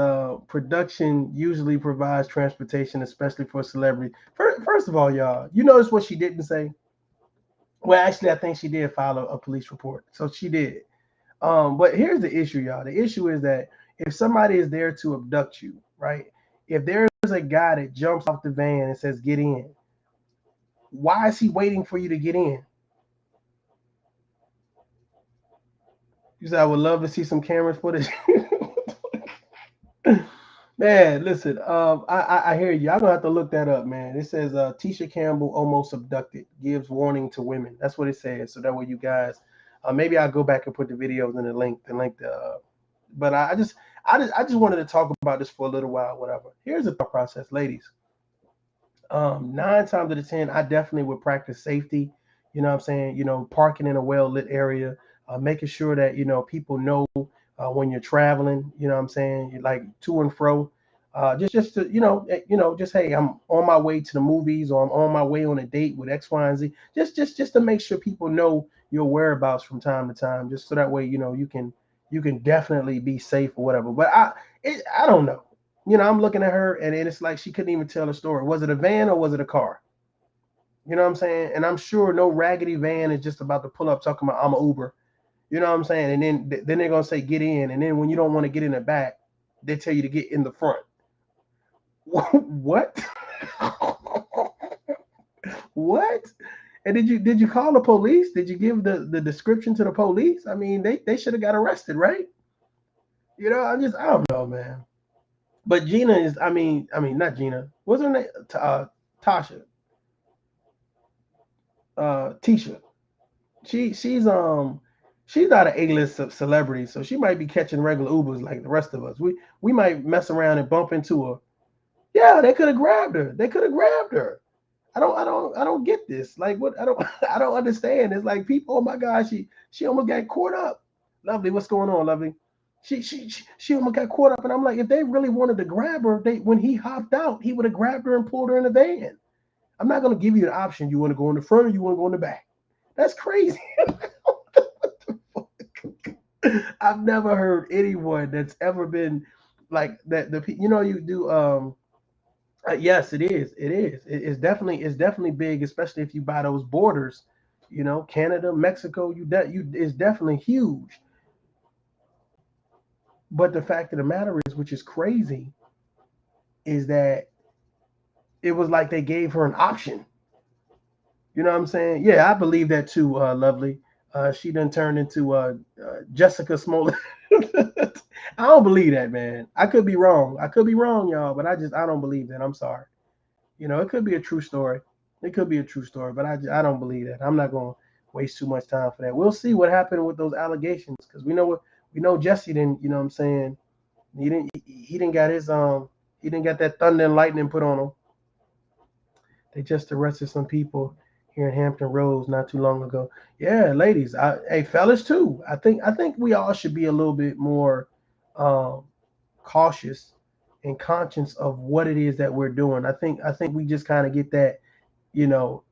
production usually provides transportation, especially for celebrities. First of all, y'all, you notice what she didn't say? Well, actually, I think she did file a police report. So she did. But here's the issue, y'all. The issue is that if somebody is there to abduct you, right? If there's a guy that jumps off the van and says, "Get in," why is he waiting for you to get in? You said, "I would love to see some camera footage." Man, listen, I hear you. I'm gonna have to look that up, man. It says Tisha Campbell almost abducted, gives warning to women. That's what it says. So that way, you guys, maybe I'll go back and put the videos in the link. But I just wanted to talk about this for a little while. Whatever. Here's the thought process, ladies. Nine times out of 10, I definitely would practice safety. You know what I'm saying? Parking in a well lit area, making sure that, people know when you're traveling, you know what I'm saying? You're like to and fro. Just to, just, hey, I'm on my way to the movies or I'm on my way on a date with X, Y, and Z. Just to make sure people know your whereabouts from time to time, just so that way, you can definitely be safe or whatever. But I don't know. I'm looking at her and it's like she couldn't even tell a story. Was it a van or was it a car? You know what I'm saying? And I'm sure no raggedy van is just about to pull up talking about I'm a Uber. You know what I'm saying? And then they're gonna say get in, and then when you don't want to get in the back, they tell you to get in the front. What? What? And did you call the police? Did you give the description to the police? I mean, they should have got arrested, right? I don't know, man. But Gina is, I mean, not Gina. What's her name? Tasha. Tisha. She's not an A-list celebrity, so she might be catching regular Ubers like the rest of us. We might mess around and bump into her. Yeah, they could have grabbed her. They could have grabbed her. I don't get this. Like what? I don't I don't understand. It's like people. Oh my gosh, she almost got caught up. Lovely, what's going on, Lovely? She almost got caught up, and I'm like, if they really wanted to grab her, when he hopped out, he would have grabbed her and pulled her in the van. I'm not gonna give you an option. You want to go in the front or you want to go in the back? That's crazy. I've never heard anyone that's ever been like that. You do. Yes, it is. It is. It's definitely big, especially if you buy those borders. Canada, Mexico. It's definitely huge. But the fact of the matter is, which is crazy, is that it was like they gave her an option. You know what I'm saying? Yeah, I believe that too, Lovely. She done turned into Jessica Smollett. I don't believe that, man. I could be wrong. I could be wrong, y'all, but I don't believe that. I'm sorry. It could be a true story. It could be a true story, but I don't believe that. I'm not going to waste too much time for that. We'll see what happened with those allegations because we know Jesse didn't. You know what I'm saying? He didn't got his he didn't get that thunder and lightning put on him. They just arrested some people here in Hampton Roads not too long ago. Yeah, ladies, hey fellas too. I think we all should be a little bit more um, cautious and conscious of what it is that we're doing. I think we just kind of get that, you know,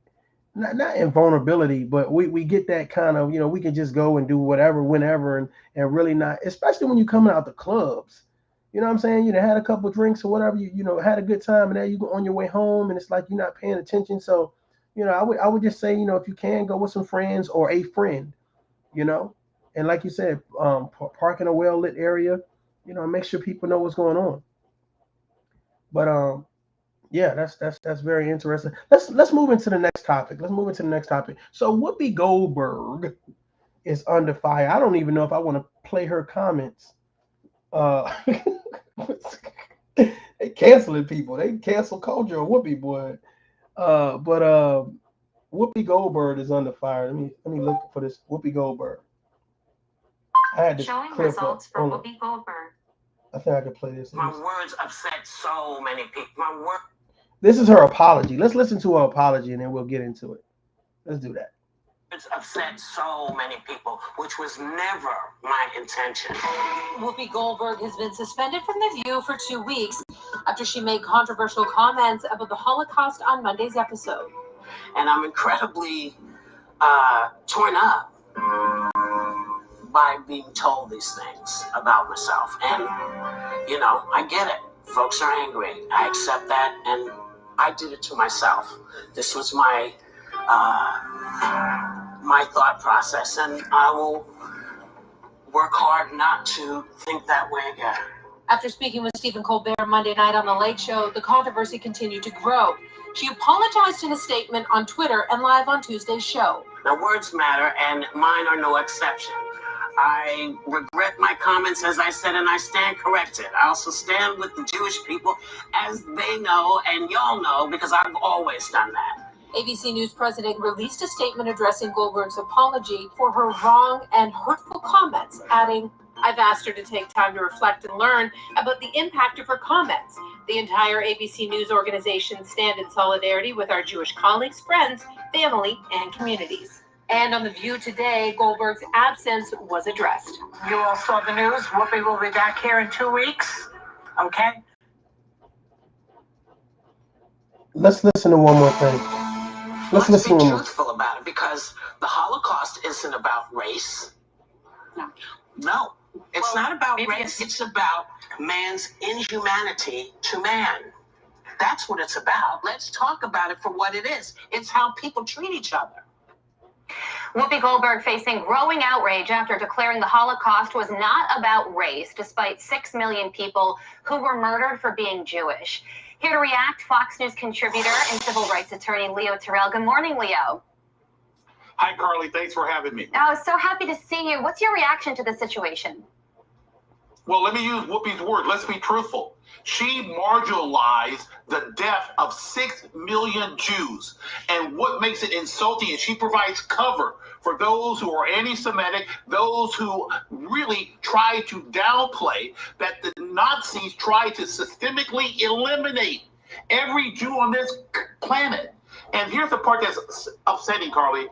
not invulnerability, but we get that kind of, we can just go and do whatever whenever and really not, especially when you're coming out the clubs. You know what I'm saying? Had a couple drinks or whatever, had a good time and then you go on your way home and it's like you're not paying attention. So, I would just say, if you can go with some friends or a friend, you know, and like you said, park in a well lit area, make sure people know what's going on. But yeah, that's very interesting. Let's move into the next topic. Let's move into the next topic. So Whoopi Goldberg is under fire. I don't even know if I want to play her comments. Uh, they canceling people. They cancel culture on Whoopi, boy. But Whoopi Goldberg is under fire. Let me look for this Whoopi Goldberg. I had to Showing clip results up. for Whoopi Goldberg. I think I could play this. My words upset so many people. My words. This is her apology. Let's listen to her apology and then we'll get into it. Let's do that. It's upset so many people, which was never my intention. Whoopi Goldberg has been suspended from The View for 2 weeks after she made controversial comments about the Holocaust on Monday's episode. And I'm incredibly torn up by being told these things about myself. And, I get it. Folks are angry. I accept that, and I did it to myself. This was my thought process, and I will work hard not to think that way again. After speaking with Stephen Colbert Monday night on The Late Show, the controversy continued to grow. She apologized in a statement on Twitter and live on Tuesday's show. Now, words matter, and mine are no exception. I regret my comments, as I said, and I stand corrected. I also stand with the Jewish people, as they know, and y'all know, because I've always done that. ABC News president released a statement addressing Goldberg's apology for her wrong and hurtful comments, adding, I've asked her to take time to reflect and learn about the impact of her comments. The entire ABC News organization stand in solidarity with our Jewish colleagues, friends, family, and communities. And on The View today, Goldberg's absence was addressed. You all saw the news. Whoopi will be back here in 2 weeks. Okay? Let's listen to one more thing. Let's be listen to one more. truthful about it, because the Holocaust isn't about race. No. It's not about race. It's about man's inhumanity to man. That's what it's about. Let's talk about it for what it is. It's how people treat each other. Whoopi Goldberg facing growing outrage after declaring the Holocaust was not about race, despite 6 million people who were murdered for being Jewish. Here to react, Fox News contributor and civil rights attorney Leo Terrell. Good morning, Leo. Hi, Carly. Thanks for having me. Oh, so happy to see you. What's your reaction to the situation? Well, let me use Whoopi's word. Let's be truthful. She marginalized the death of 6 million Jews. And what makes it insulting is she provides cover for those who are anti-Semitic, those who really try to downplay that the Nazis tried to systemically eliminate every Jew on this planet. And here's the part that's upsetting, Carly.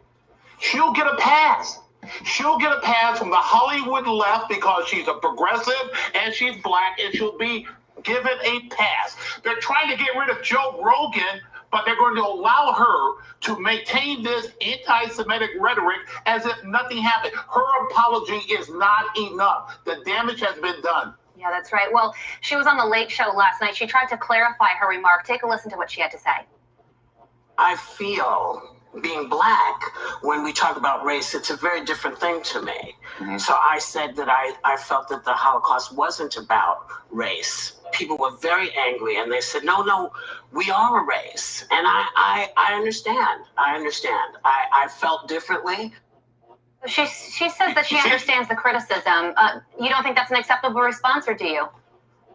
She'll get a pass. She'll get a pass from the Hollywood left because she's a progressive and she's black, and she'll be given a pass. They're trying to get rid of Joe Rogan, but they're going to allow her to maintain this anti-Semitic rhetoric as if nothing happened. Her apology is not enough. The damage has been done. Yeah, that's right. Well, she was on the Late Show last night. She tried to clarify her remark. Take a listen to what she had to say. I feel being black, when we talk about race, it's a very different thing to me. Mm-hmm. So I said that I felt that the Holocaust wasn't about race. People were very angry and they said, no, we are a race. And I understand. I felt differently. She says that she understands the criticism. You don't think that's an acceptable response, or do you?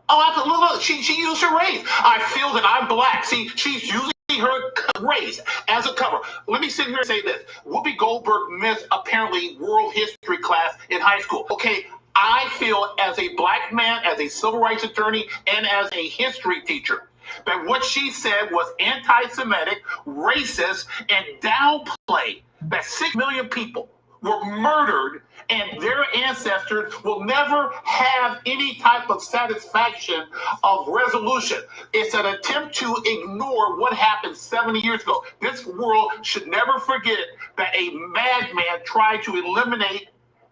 Oh, absolutely. She used her race. I feel that I'm black. See, she's using her race as a cover. Let me sit here and say this. Whoopi Goldberg missed apparently world history class in high school. Okay, I feel as a black man, as a civil rights attorney, and as a history teacher, that what she said was anti-Semitic, racist, and downplay that 6 million people were murdered and their ancestors will never have any type of satisfaction of resolution. It's an attempt to ignore what happened 70 years ago. This world should never forget that a madman tried to eliminate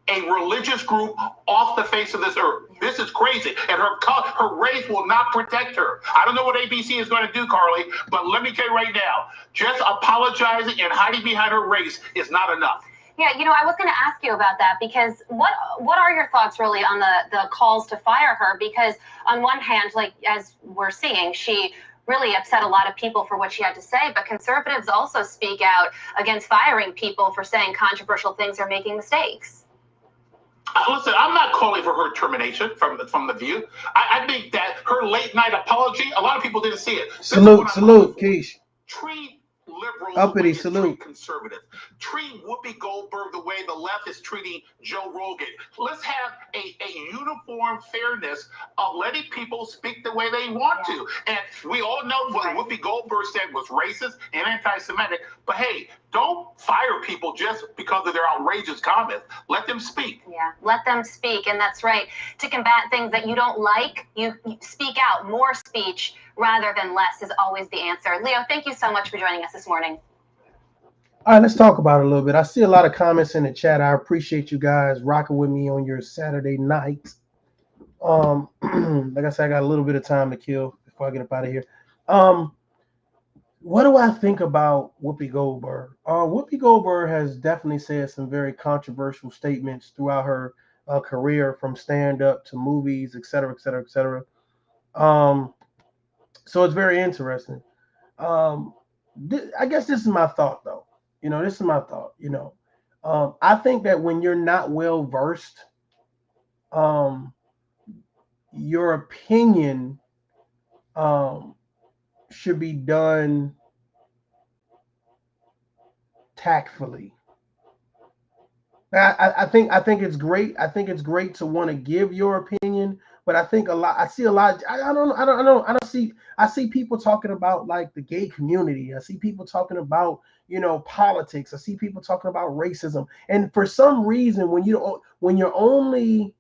a religious group off the face of this earth. This is crazy. And her race will not protect her. I don't know what ABC is going to do, Carly, but let me tell you right now, just apologizing and hiding behind her race is not enough. Yeah, I was going to ask you about that, because what are your thoughts really on the calls to fire her? Because on one hand, like as we're seeing, she really upset a lot of people for what she had to say, but conservatives also speak out against firing people for saying controversial things or making mistakes. Listen, I'm not calling for her termination from the View. I think that her late night apology, a lot of people didn't see it. Salute, Keish. Treat liberals Uppity, the way salute. treat conservatives. Treat Whoopi Goldberg the way the left is treating Joe Rogan. Let's have a uniform fairness of letting people speak the way they want to. And we all know what Whoopi Goldberg said was racist and anti-Semitic. But hey, don't fire people just because of their outrageous comments. Let them speak. Yeah, let them speak. And that's right. To combat things that you don't like, you speak out. More speech rather than less is always the answer. Leo, thank you so much for joining us this morning. All right, let's talk about it a little bit. I see a lot of comments in the chat. I appreciate you guys rocking with me on your Saturday night. Like I said, I got a little bit of time to kill before I get up out of here. What do I think about Whoopi Goldberg? Whoopi Goldberg has definitely said some very controversial statements throughout her career, from stand-up to movies, et cetera, et cetera, et cetera. So it's very interesting. I guess this is my thought, though. This is my thought. I think that when you're not well versed, your opinion should be done tactfully. I think it's great. I think it's great to want to give your opinion, but I think a lot. I see a lot. I see people talking about like the gay community. I see people talking about politics. I see people talking about racism. And for some reason, when you're only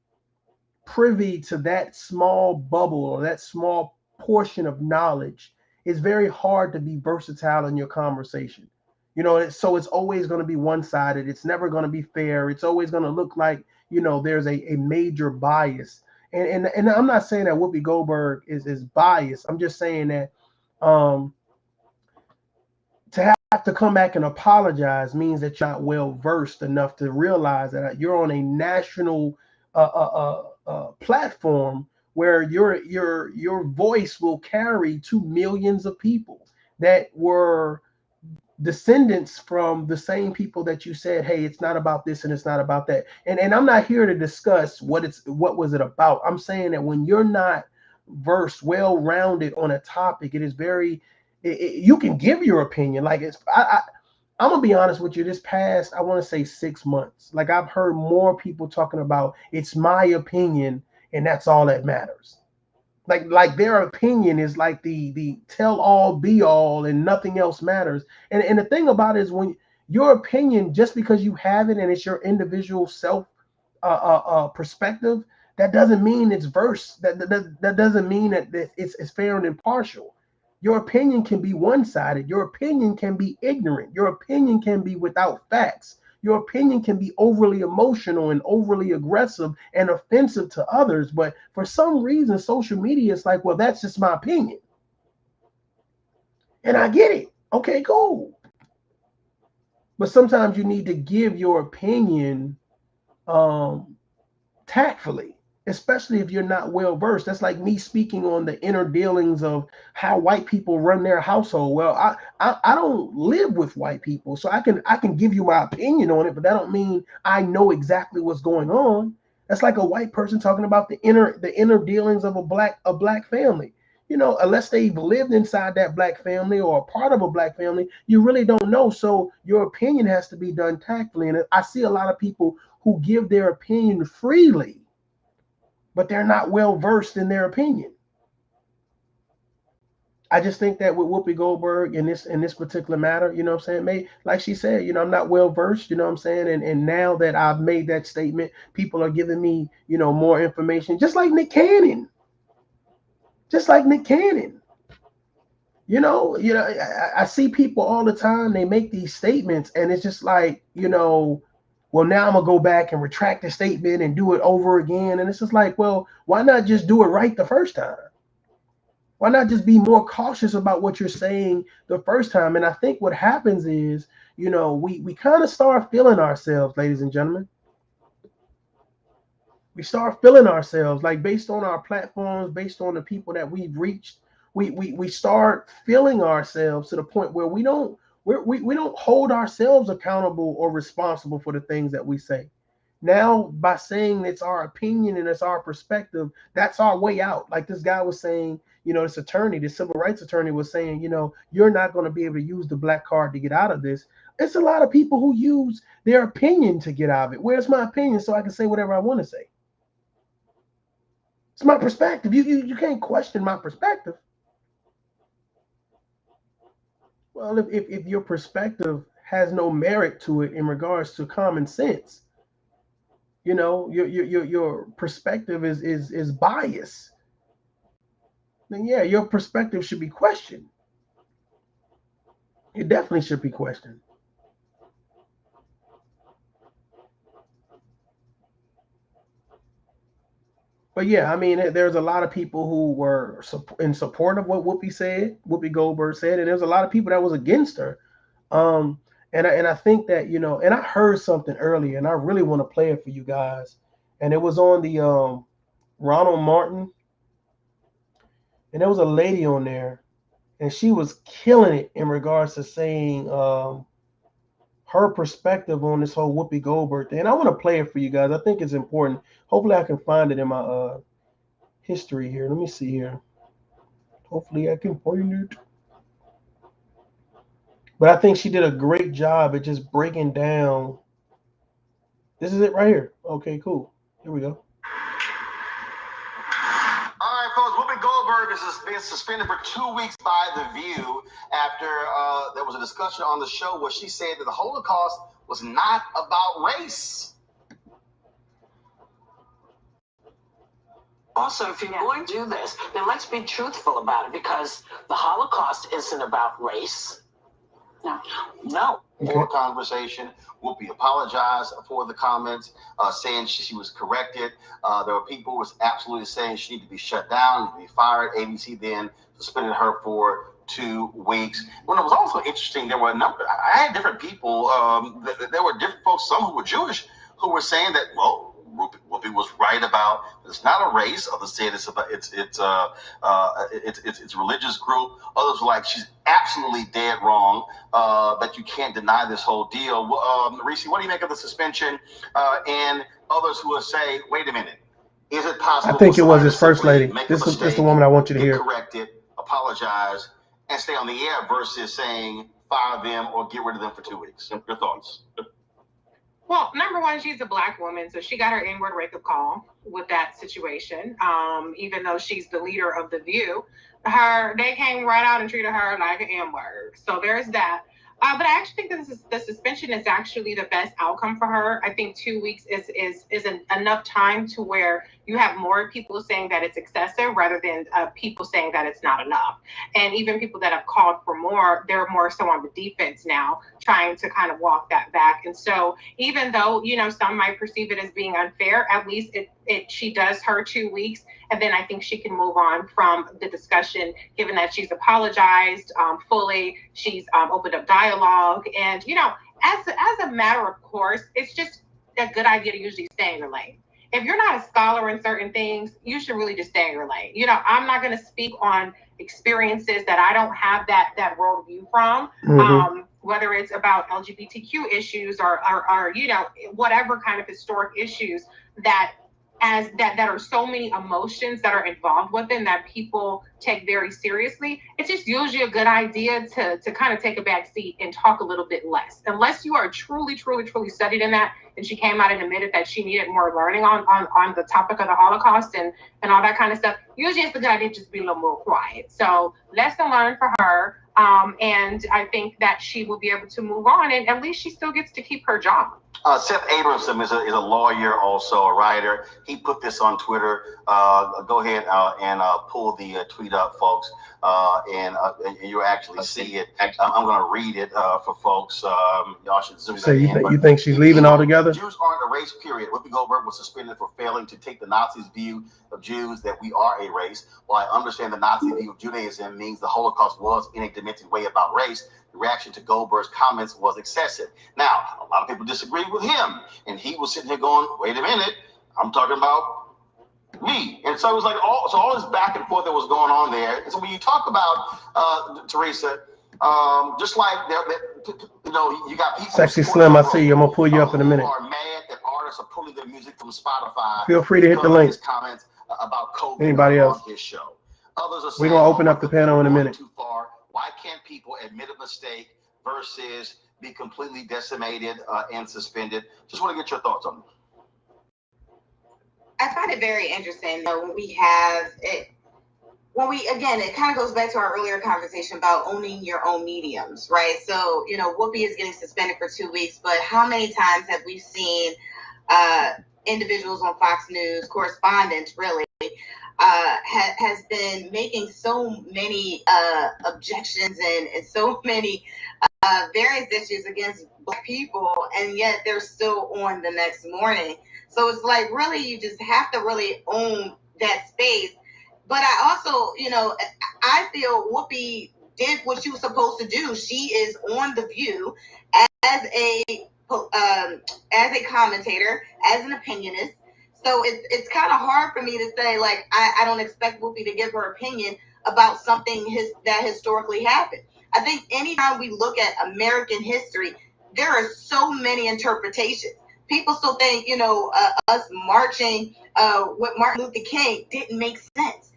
privy to that small bubble or that small portion of knowledge, it's very hard to be versatile in your conversation. So it's always going to be one-sided. It's never going to be fair. It's always going to look like there's a major bias. And I'm not saying that Whoopi Goldberg is biased. I'm just saying that um, to have to come back and apologize means that you're not well versed enough to realize that you're on a national platform where your voice will carry to millions of people that were descendants from the same people that you said, hey, it's not about this and it's not about that. And I'm not here to discuss what was it about. I'm saying that when you're not versed, well rounded on a topic, it is very you can give your opinion. Like I'm gonna be honest with you. This past, I want to say 6 months, like I've heard more people talking about it's my opinion and that's all that matters. Like their opinion is like the tell all be all and nothing else matters. And the thing about it is when your opinion, just because you have it and it's your individual self perspective, that doesn't mean it's verse. That doesn't mean that it's fair and impartial. Your opinion can be one-sided. Your opinion can be ignorant. Your opinion can be without facts. Your opinion can be overly emotional and overly aggressive and offensive to others. But for some reason, social media is like, well, that's just my opinion. And I get it. Okay, cool. But sometimes you need to give your opinion tactfully, especially if you're not well versed. That's like me speaking on the inner dealings of how white people run their household. Well, I don't live with white people, so I can give you my opinion on it, but that don't mean I know exactly what's going on. That's like a white person talking about the inner dealings of a black family. Unless they've lived inside that black family or a part of a black family, you really don't know. So your opinion has to be done tactfully. And I see a lot of people who give their opinion freely, but they're not well versed in their opinion. I just think that with Whoopi Goldberg in this particular matter, what I'm saying, like she said, I'm not well versed, what I'm saying, and now that I've made that statement, people are giving me, more information, just like Nick Cannon, just like Nick Cannon. I see people all the time. They make these statements, and it's just like, well, now I'm gonna go back and retract the statement and do it over again. And it's just like, well, why not just do it right the first time? Why not just be more cautious about what you're saying the first time? And I think what happens is, we kind of start feeling ourselves, ladies and gentlemen. We start feeling ourselves, like based on our platforms, based on the people that we've reached. We start feeling ourselves to the point where we don't hold ourselves accountable or responsible for the things that we say. Now, by saying it's our opinion and it's our perspective, that's our way out. Like this guy was saying, this attorney, this civil rights attorney was saying, you're not going to be able to use the black card to get out of this. It's a lot of people who use their opinion to get out of it. Where's my opinion so I can say whatever I want to say? It's my perspective. You can't question my perspective. Well, if your perspective has no merit to it in regards to common sense, your perspective is biased, then yeah, your perspective should be questioned. It definitely should be questioned. But yeah, I mean, there's a lot of people who were in support of what Whoopi Goldberg said, and there's a lot of people that was against her. Um, and I think that and I heard something earlier, and I really want to play it for you guys. And it was on the Ronald Martin, and there was a lady on there, and she was killing it in regards to saying her perspective on this whole Whoopi Goldberg thing. And I want to play it for you guys. I think it's important. Hopefully, I can find it in my history here. Let me see here. Hopefully, I can find it. But I think she did a great job at just breaking down This is it right here. Okay, cool. Here we go. All right, folks. Whoopi Goldberg is being suspended for 2 weeks by The View after there was a discussion on the show where she said that the Holocaust was not about race. Also, if you're going to do this, then let's be truthful about it, because the Holocaust isn't about race. No. For conversation, Whoopi apologized for the comments, saying she was corrected. There were people who was absolutely saying she needed to be shut down, to be fired. ABC then suspended her for 2 weeks. When it was also interesting, there were a number. I had different people. There were different folks, some who were Jewish, who were saying that, well, Whoopi was right about it's not a race. Others said it's about it's a religious group. Others were like she's absolutely dead wrong. That you can't deny this whole deal. Reese, what do you make of the suspension? And others who will say, wait a minute, is it possible? I think it was his first lady. This is the woman I want you to hear. Correct it, apologize, and stay on the air versus saying fire them or get rid of them for 2 weeks. Your thoughts? Well, number one, she's a Black woman, so she got her N-word wake-up call with that situation. Even though she's the leader of The View, they came right out and treated her like an N-word. So there's that. But I actually think that the suspension is actually the best outcome for her. I think 2 weeks is enough time to where you have more people saying that it's excessive rather than people saying that it's not enough. And even people that have called for more, they're more so on the defense now, trying to kind of walk that back. And so even though, some might perceive it as being unfair, at least she does her 2 weeks. And then I think she can move on from the discussion, given that she's apologized fully, she's opened up dialogue. And, as a matter of course, it's just a good idea to usually stay in your lane. If you're not a scholar in certain things, you should really just stay in your lane. I'm not going to speak on experiences that I don't have that worldview from, whether it's about LGBTQ issues or whatever kind of historic issues that are so many emotions that are involved within that people take very seriously. It's just usually a good idea to kind of take a back seat and talk a little bit less, unless you are truly studied in that. And she came out and admitted that she needed more learning on the topic of the Holocaust and all that kind of stuff. Usually it's a good idea to just be a little more quiet. So lesson learned for her. And I think that she will be able to move on, and at least she still gets to keep her job. Seth Abramson is a lawyer, also a writer. He put this on Twitter. Go ahead and pull the tweet up, folks, and you'll actually see it. I'm going to read it for folks. Y'all should zoom So in. You think she's leaving altogether? Jews aren't a race, period. Whoopi Goldberg was suspended for failing to take the Nazis' view of Jews that we are a race. While I understand the Nazi view of Judaism means the Holocaust was in a demented way about race, the reaction to Goldberg's comments was excessive. Now, a lot of people disagreed with him, and he was sitting here going, wait a minute, I'm talking about me. And so it was like all this back and forth that was going on there. And so when you talk about Teresa, just like you got people. Sexy Slim, I see you. I'm gonna pull you up in a minute. Who are mad that artists are pulling their music from Spotify. Feel free to hit the link. Comments about COVID. Anybody else? On his show. Others are saying, we're gonna open up the panel in a minute. Too far. Why can't people admit a mistake versus be completely decimated and suspended? Just want to get your thoughts on it. I find it very interesting though when we have it. Again, it kind of goes back to our earlier conversation about owning your own mediums, right? So, Whoopi is getting suspended for 2 weeks, but how many times have we seen individuals on Fox News, correspondents really, has been making so many objections and so many various issues against Black people, and yet they're still on the next morning. So it's like, really, you just have to really own that space. But I also, I feel Whoopi did what she was supposed to do. She is on The View as a commentator, as an opinionist. So it's kind of hard for me to say, like, I don't expect Whoopi to give her opinion about something that historically happened. I think anytime we look at American history, there are so many interpretations. People still think, us marching with Martin Luther King didn't make sense.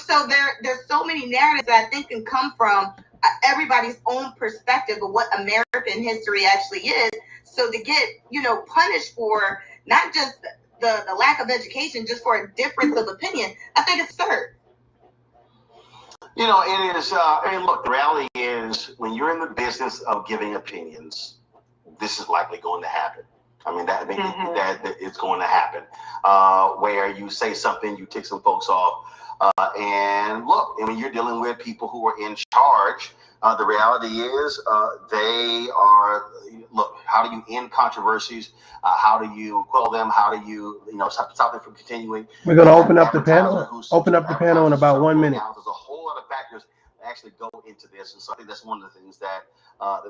So there's so many narratives that I think can come from everybody's own perspective of what American history actually is. So to get, punished for not just the lack of education, just for a difference of opinion, I think it's absurd. It is, and look, the reality is when you're in the business of giving opinions, this is likely going to happen. I mean, that it's going to happen, where you say something, you tick some folks off. And look, I mean, you're dealing with people who are in charge. The reality is they are, look, how do you end controversies? How do you quell them? How do you, stop them from continuing? We're going to open up the panel. Open up the panel in about 1 minute. There's a whole lot of factors that actually go into this. And so I think that's one of the things that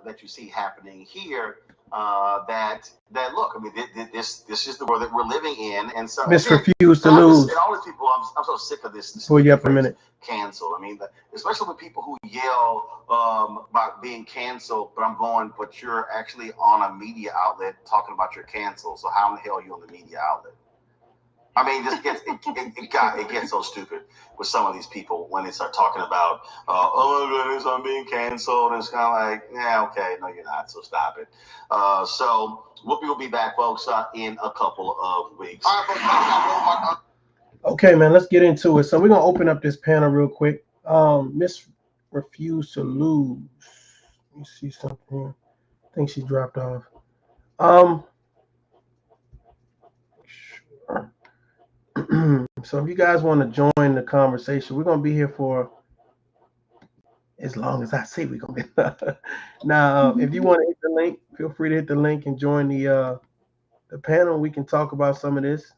that you see happening here. That look, I mean, this is the world that we're living in, and so Miss refuse to lose. All these people, I'm so sick of this. Pull you up for a minute. Cancel. I mean, especially with people who yell about being canceled, but you're actually on a media outlet talking about your cancel. So how in the hell are you on the media outlet? I mean, it gets so stupid with some of these people when they start talking about, oh my goodness, I'm being canceled. And it's kind of like, yeah, okay, no, you're not. So stop it. So Whoopi will be back, folks, in a couple of weeks. Okay, man, let's get into it. So we're gonna open up this panel real quick. Miss refuse to lose. Let me see something here. I think she dropped off. Sure. So if you guys want to join the conversation, we're gonna be here for as long as I say we're gonna be. Now, if you want to hit the link, feel free to hit the link and join the panel. We can talk about some of this.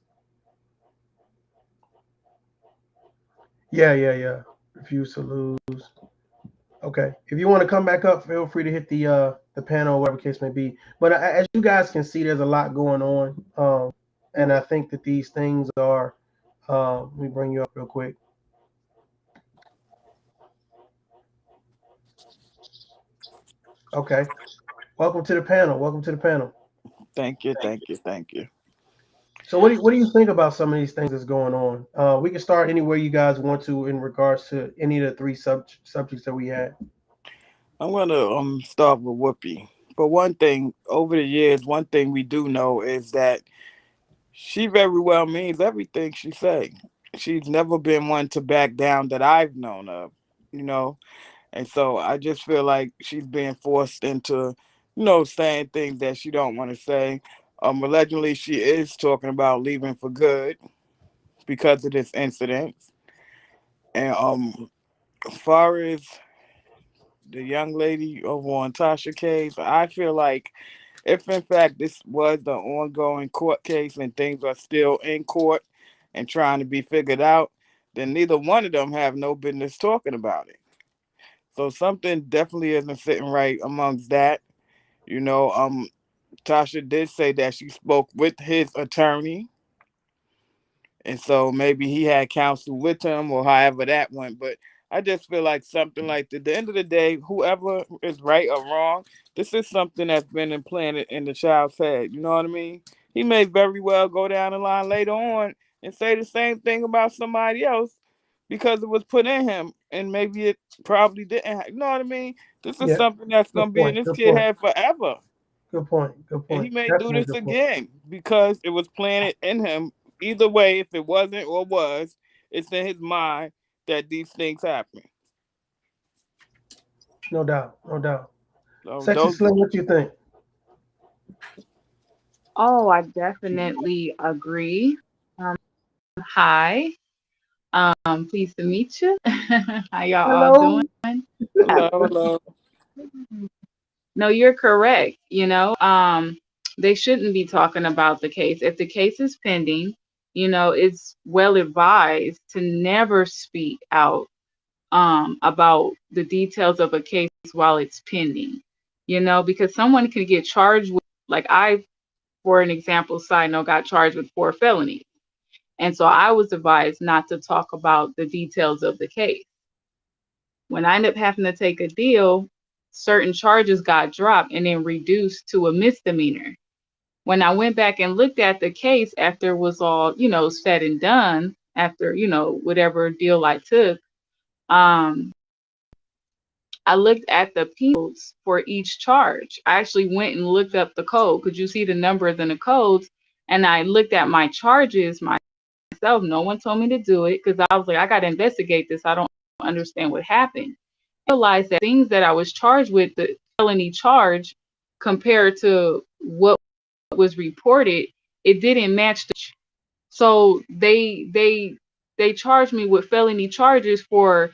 Yeah. Refuse to lose. Okay. If you want to come back up, feel free to hit the panel, whatever case may be. But as you guys can see, there's a lot going on. And I think that these things are, let me bring you up real quick. Okay. Welcome to the panel. Thank you. So what do you think about some of these things that's going on? We can start anywhere you guys want to in regards to any of the three subjects that we had. I'm gonna start with Whoopi. For one thing, over the years, one thing we do know is that she very well means everything she say. She's never been one to back down that I've known of, And so I just feel like she's being forced into, saying things that she don't want to say. Allegedly, she is talking about leaving for good because of this incident. And as far as the young lady over on Tasha case, I feel like if in fact this was the ongoing court case and things are still in court and trying to be figured out, then neither one of them have no business talking about it. So something definitely isn't sitting right amongst that. Tasha did say that she spoke with his attorney. And so maybe he had counsel with him or however that went. But I just feel like something like that. At the end of the day, whoever is right or wrong, this is something that's been implanted in the child's head. You know what I mean? He may very well go down the line later on and say the same thing about somebody else because it was put in him. And maybe it probably didn't. You know what I mean? This is something that's going to be in this kid's head forever. Good point. And he may do this again because it was planted in him. Either way, if it wasn't or was, it's in his mind that these things happen. No doubt. So Sexy Slim, what you think? Oh, I definitely agree. Hi. Pleased to meet you. How y'all all doing? Hello. No, you're correct. They shouldn't be talking about the case. If the case is pending, it's well advised to never speak out about the details of a case while it's pending, because someone could get charged with, like for an example, side note, got charged with 4 felonies. And so I was advised not to talk about the details of the case. When I ended up having to take a deal, certain charges got dropped and then reduced to a misdemeanor. When I went back and looked at the case after it was all, said and done, after, whatever deal I took, I I looked at the codes for each charge. I actually went and looked up the code. Could you see the numbers and the codes? And I looked at my charges myself. No one told me to do it because I was like, I got to investigate this. I don't understand what happened. I realized that things that I was charged with, the felony charge, compared to what was reported, it didn't match the. So they charged me with felony charges for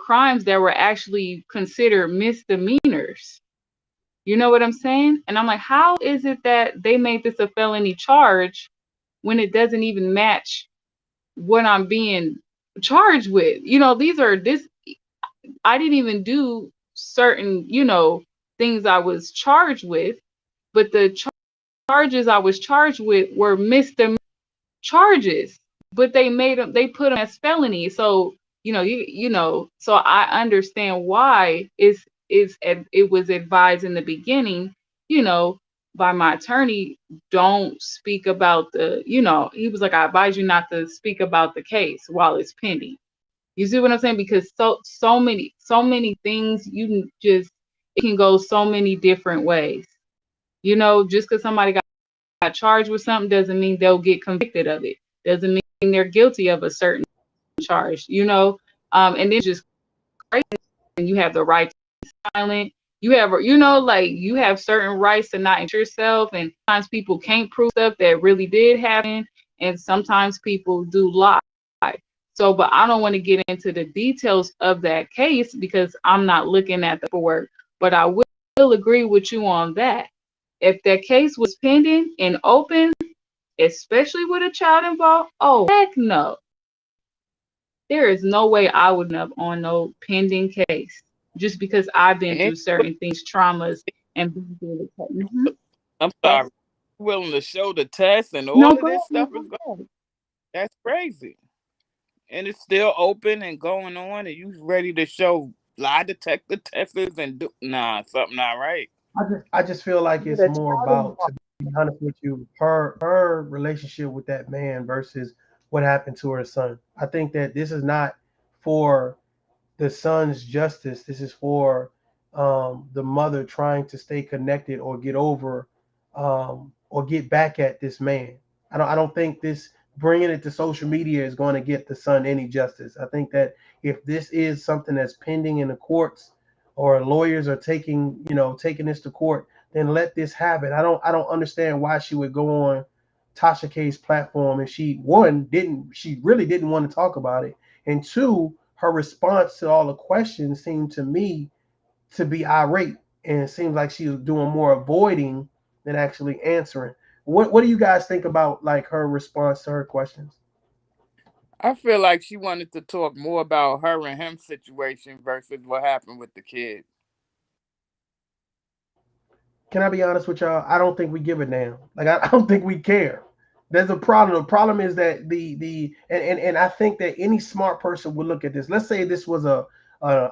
crimes that were actually considered misdemeanors. You know what I'm saying? And I'm like, how is it that they made this a felony charge when it doesn't even match what I'm being charged with? You know, these are this I didn't even do certain, things I was charged with, but the charges I was charged with were misdemeanor charges, but they put them as felony. So so I understand why it was advised in the beginning, by my attorney, don't speak about he was like, I advise you not to speak about the case while it's pending. You see what I'm saying? Because so many things, it can go so many different ways. Just because somebody got charged with something doesn't mean they'll get convicted of it. Doesn't mean they're guilty of a certain charge. And it's just crazy. And you have the right to be silent. You have, like, you have certain rights to not injure yourself. And sometimes people can't prove stuff that really did happen. And sometimes people do lie. So, but I don't want to get into the details of that case because I'm not looking at the paperwork. But I will agree with you on that. If that case was pending and open, especially with a child involved, oh, heck no. There is no way I would have on no pending case just because I've been And through certain things, traumas, and been through the I'm sorry, willing to show the test and No, all of go this ahead, man, stuff is going. go ahead. That's crazy. And it's still open and going on, and you ready to show lie detector tests and do something not right. I just feel like With it's a more child about, to involved. be honest with you, her relationship with that man versus what happened to her son. I think that this is not for the son's justice. This is for the mother trying to stay connected or get over or get back at this man. I don't think this bringing it to social media is going to get the son any justice. I think that if this is something that's pending in the courts or lawyers are taking this to court, then let this happen. I don't understand why she would go on Tasha K's platform and she really didn't want to talk about it, and two, her response to all the questions seemed to me to be irate, and it seems like she was doing more avoiding than actually answering. What do you guys think about, like, her response to her questions? I feel like she wanted to talk more about her and him situation versus what happened with the kid. Can I be honest with y'all? I don't think we give a damn. Like, I don't think we care. There's a problem. The problem is that and I think that any smart person would look at this. Let's say this was a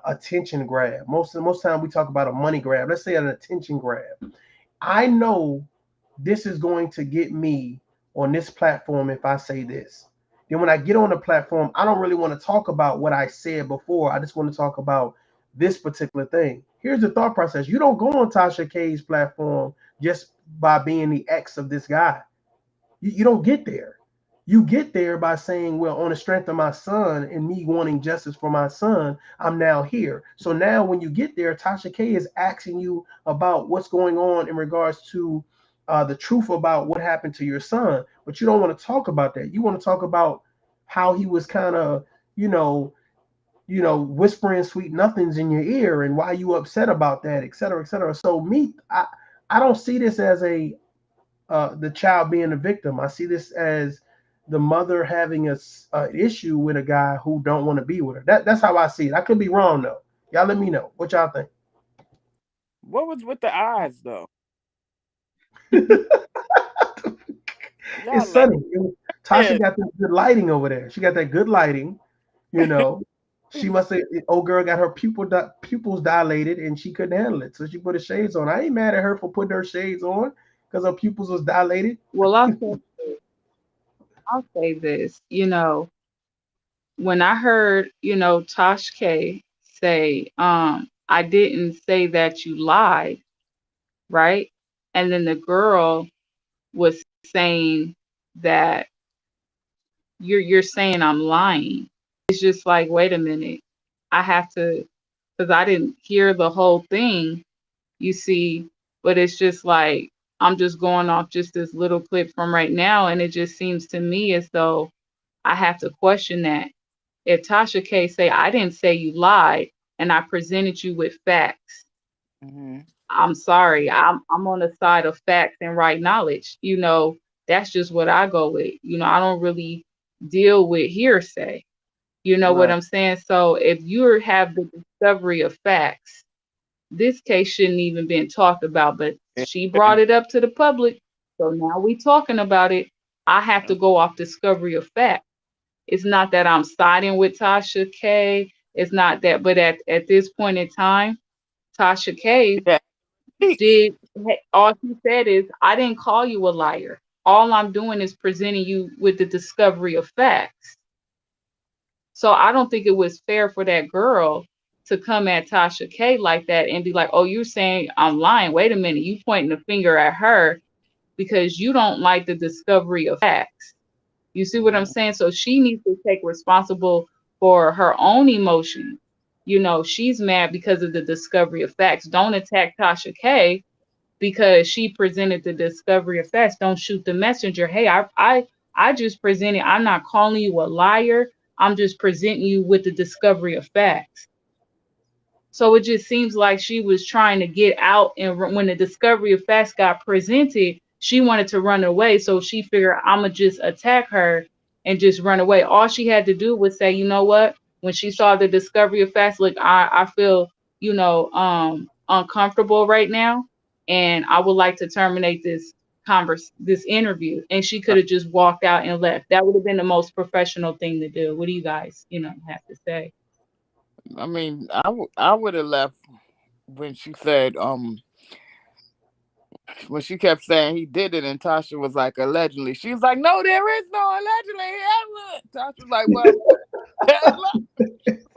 attention grab. Most time we talk about a money grab. Let's say an attention grab. I know this is going to get me on this platform if I say this. Then when I get on the platform, I don't really want to talk about what I said before. I just want to talk about this particular thing. Here's the thought process. You don't go on Tasha K's platform just by being the ex of this guy. You don't get there. You get there by saying, well, on the strength of my son and me wanting justice for my son, I'm now here. So now when you get there, Tasha K is asking you about what's going on in regards to the truth about what happened to your son. But you don't want to talk about that. You want to talk about how he was kind of, you know, whispering sweet nothings in your ear and why you upset about that, et cetera, et cetera. So I don't see this as the child being a victim. I see this as the mother having a issue with a guy who don't want to be with her. That's how I see it. I could be wrong though. Y'all let me know what y'all think. What was with the eyes though? Y'all It's laugh. sunny. Yeah. Tasha got this good lighting over there. She got that good lighting. You know, she must have. Old girl got her pupils dilated, and she couldn't handle it, so she put her shades on. I ain't mad at her for putting her shades on because her pupils was dilated. Well, I'll say this, when I heard, Tosh K say, I didn't say that you lied, right? And then the girl was saying that you're saying I'm lying. It's just like, wait a minute. I have to, because I didn't hear the whole thing, you see, but it's just like I'm just going off just this little clip from right now, and it just seems to me as though I have to question that. If Tasha K say I didn't say you lied and I presented you with facts, Hmm. I'm sorry. I'm on the side of facts and right knowledge. That's just what I go with. I don't really deal with hearsay. You know what Right. I'm saying? So if you have the discovery of facts, this case shouldn't even been talked about, but she brought it up to the public. So now we talking about it. I have to go off discovery of fact. It's not that I'm siding with Tasha K. It's not that, but at this point in time, Tasha K Yeah. did all she said is, I didn't call you a liar. All I'm doing is presenting you with the discovery of facts. So I don't think it was fair for that girl to come at Tasha K like that and be like, oh, you're saying I'm lying. Wait a minute. You pointing the finger at her because you don't like the discovery of facts. You see what I'm Mhm. saying? So she needs to take responsible for her own emotions. She's mad because of the discovery of facts. Don't attack Tasha K because she presented the discovery of facts. Don't shoot the messenger. Hey, I just presented. I'm not calling you a liar. I'm just presenting you with the discovery of facts. So it just seems like she was trying to get out, and when the discovery of facts got presented, she wanted to run away. So she figured, I'm gonna just attack her and just run away. All she had to do was say, you know what? When she saw the discovery of facts, look, I feel, uncomfortable right now, and I would like to terminate this interview. And she could have just walked out and left. That would have been the most professional thing to do. What do you guys, have to say? I mean, I would have left when she said when she kept saying he did it, and Tasha was like allegedly. She was like, no, there is no allegedly. Tasha was like, well,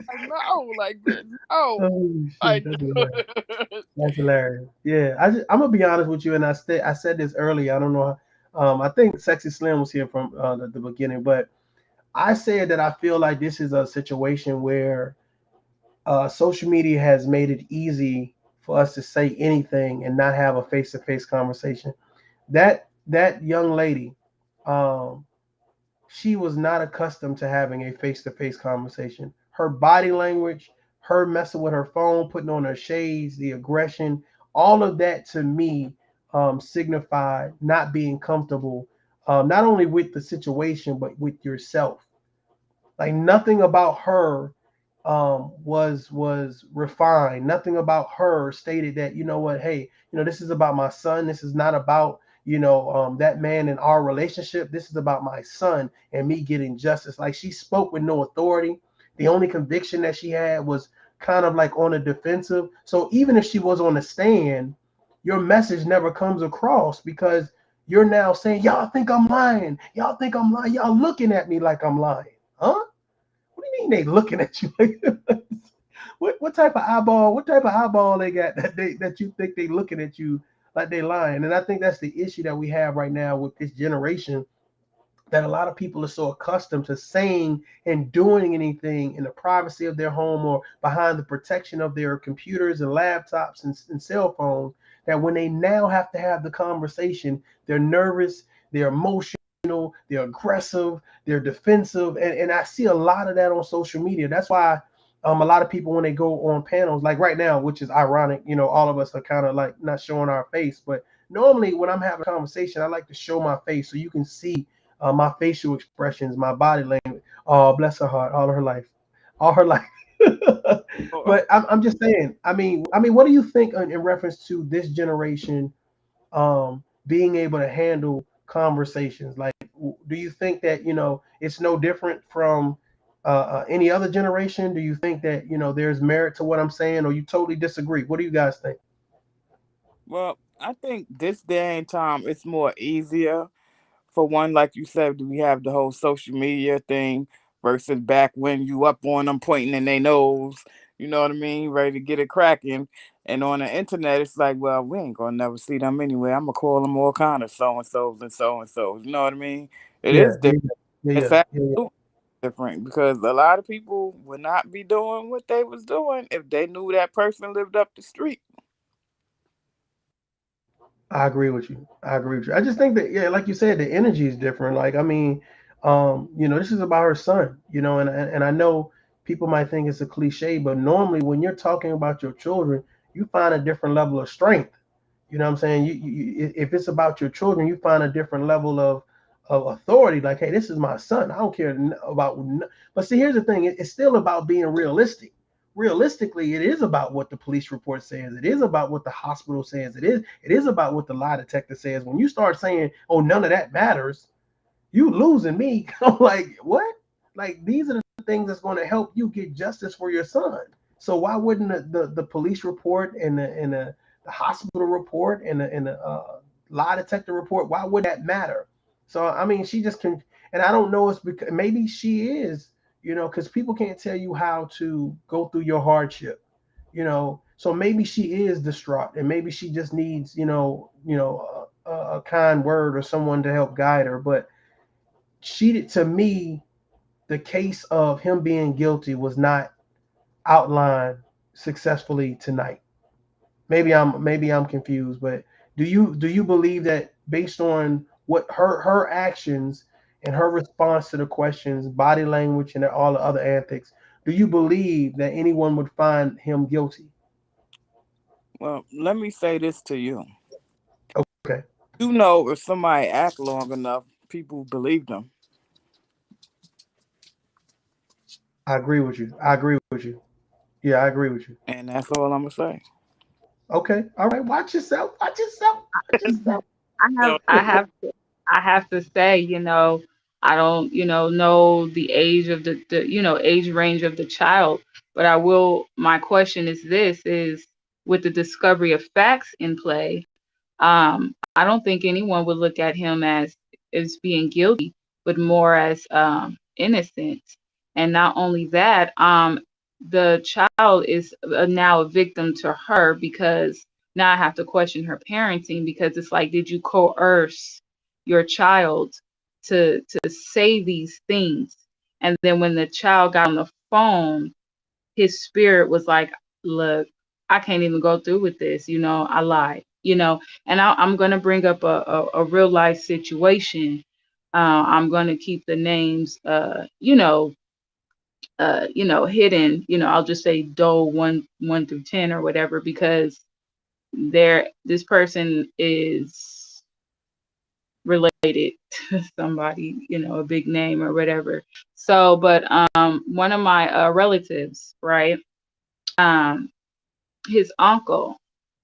like no, like no, Oh shit, like that's hilarious. That's hilarious. Yeah, I'm gonna be honest with you, and I said this earlier. I don't know. I think Sexy Slim was here from the beginning, but I said that I feel like this is a situation where social media has made it easy for us to say anything and not have a face-to-face conversation. That young lady, um, she was not accustomed to having a face-to-face conversation. Her body language, her messing with her phone, putting on her shades, the aggression, all of that to me signified not being comfortable, not only with the situation but with yourself. Like nothing about her was refined. Nothing about her stated that, you know what, hey, this is about my son. This is not about that man in our relationship. This is about my son and me getting justice. Like she spoke with no authority. The only conviction that she had was kind of like on a defensive. So even if she was on the stand, your message never comes across because you're now saying, y'all think I'm lying. Y'all think I'm lying. Y'all looking at me like I'm lying. Huh? What do you mean they looking at you like what type of eyeball? What type of eyeball they got that you think they looking at you like they lying? And I think that's the issue that we have right now with this generation, that a lot of people are so accustomed to saying and doing anything in the privacy of their home or behind the protection of their computers and laptops and cell phones, that when they now have to have the conversation, they're nervous, they're emotional, they're aggressive, they're defensive. And I see a lot of that on social media. That's why a lot of people, when they go on panels, like right now, which is ironic, all of us are kind of like not showing our face, but normally when I'm having a conversation, I like to show my face so you can see my facial expressions, my body language. Oh, bless her heart, all her life. oh, But I'm just saying. I mean, what do you think in reference to this generation being able to handle conversations? Like, do you think that it's no different from any other generation? Do you think that there's merit to what I'm saying, or you totally disagree? What do you guys think? well, I think this day and time it's more easier. For one, like you said, we have the whole social media thing versus back when you up on them pointing in their nose, You know what I mean? Ready to get it cracking. And on the internet, it's like, well, we ain't gonna never see them anyway. I'm gonna call them all kind of so and so's and so and so's. You know what I mean? It Yeah, is different. yeah, yeah, It's yeah, yeah, yeah. absolutely different because a lot of people would not be doing what they was doing if they knew that person lived up the street. I agree with you. I agree with you. I just think that, yeah, like you said, the energy is different. Like, I mean, this is about her son, and I know people might think it's a cliche, but normally when you're talking about your children, you find a different level of strength. You know what I'm saying? If it's about your children, you find a different level of authority. Like, hey, this is my son. I don't care about. But see, here's the thing: it's still about being realistic. Realistically, it is about what the police report says. It is about what the hospital says. It is about what the lie detector says. When you start saying, "Oh, none of that matters," you losing me. I'm like, what? Like, these are the things that's going to help you get justice for your son. So why wouldn't the police report and the hospital report and the lie detector report, why would that matter? So I mean, she just can, and I don't know. It's because maybe she is, because people can't tell you how to go through your hardship. So maybe she is distraught, and maybe she just needs, a kind word or someone to help guide her. But she, to me, the case of him being guilty was not outlined successfully tonight. Maybe I'm confused, but do you believe that based on what her actions and her response to the questions, body language, and all the other antics, do you believe that anyone would find him guilty? Well, let me say this to you. Okay, You know, if somebody act long enough, people believe them, I agree with you. I agree with you. Yeah, I agree with you. and that's all I'm gonna say. Okay, all right. Watch yourself. Watch yourself. Watch yourself. I have So, I have I have to say, I don't, know the age of the age range of the child, but my question is this is with the discovery of facts in play, I don't think anyone would look at him as being guilty, but more as innocent. And not only that, the child is now a victim to her because now I have to question her parenting because it's like, did you coerce your child to say these things? And then when the child got on the phone, his spirit was like, look, I can't even go through with this. I lied, and I'm going to bring up a real life situation. I'm going to keep the names, hidden. I'll just say Doe 1 through 10 or whatever, because this person is related to somebody, a big name or whatever. So, but one of my relatives, right? Um, his uncle,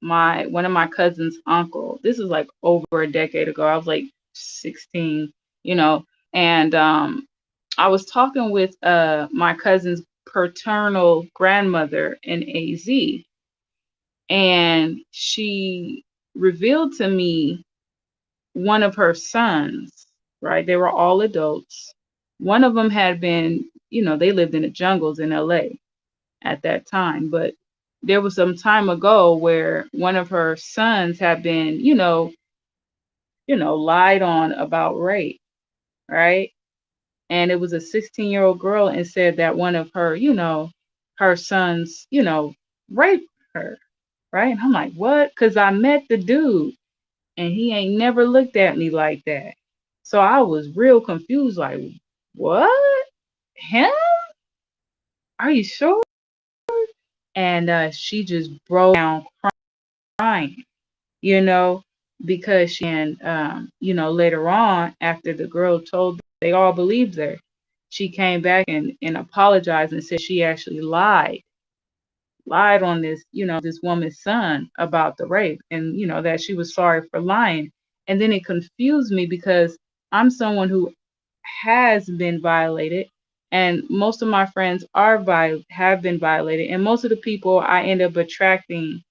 my one of my cousin's uncle. This is like over a decade ago. I was like 16, you know, and I was talking with my cousin's paternal grandmother in AZ, and she revealed to me one of her sons, right? They were all adults. One of them had been, they lived in the jungles in LA at that time, but there was some time ago where one of her sons had been, lied on about rape, right? And it was a 16-year-old girl and said that one of her, her sons, raped her, right? And I'm like, what? Because I met the dude and he ain't never looked at me like that. So I was real confused, like, what? Him? Are you sure? And she just broke down crying, you know, because and later on, after the girl told, they all believed her. She came back and apologized and said she actually lied on this woman's son about the rape, and that she was sorry for lying. And then it confused me because I'm someone who has been violated, and most of my friends have been violated, and most of the people I end up attracting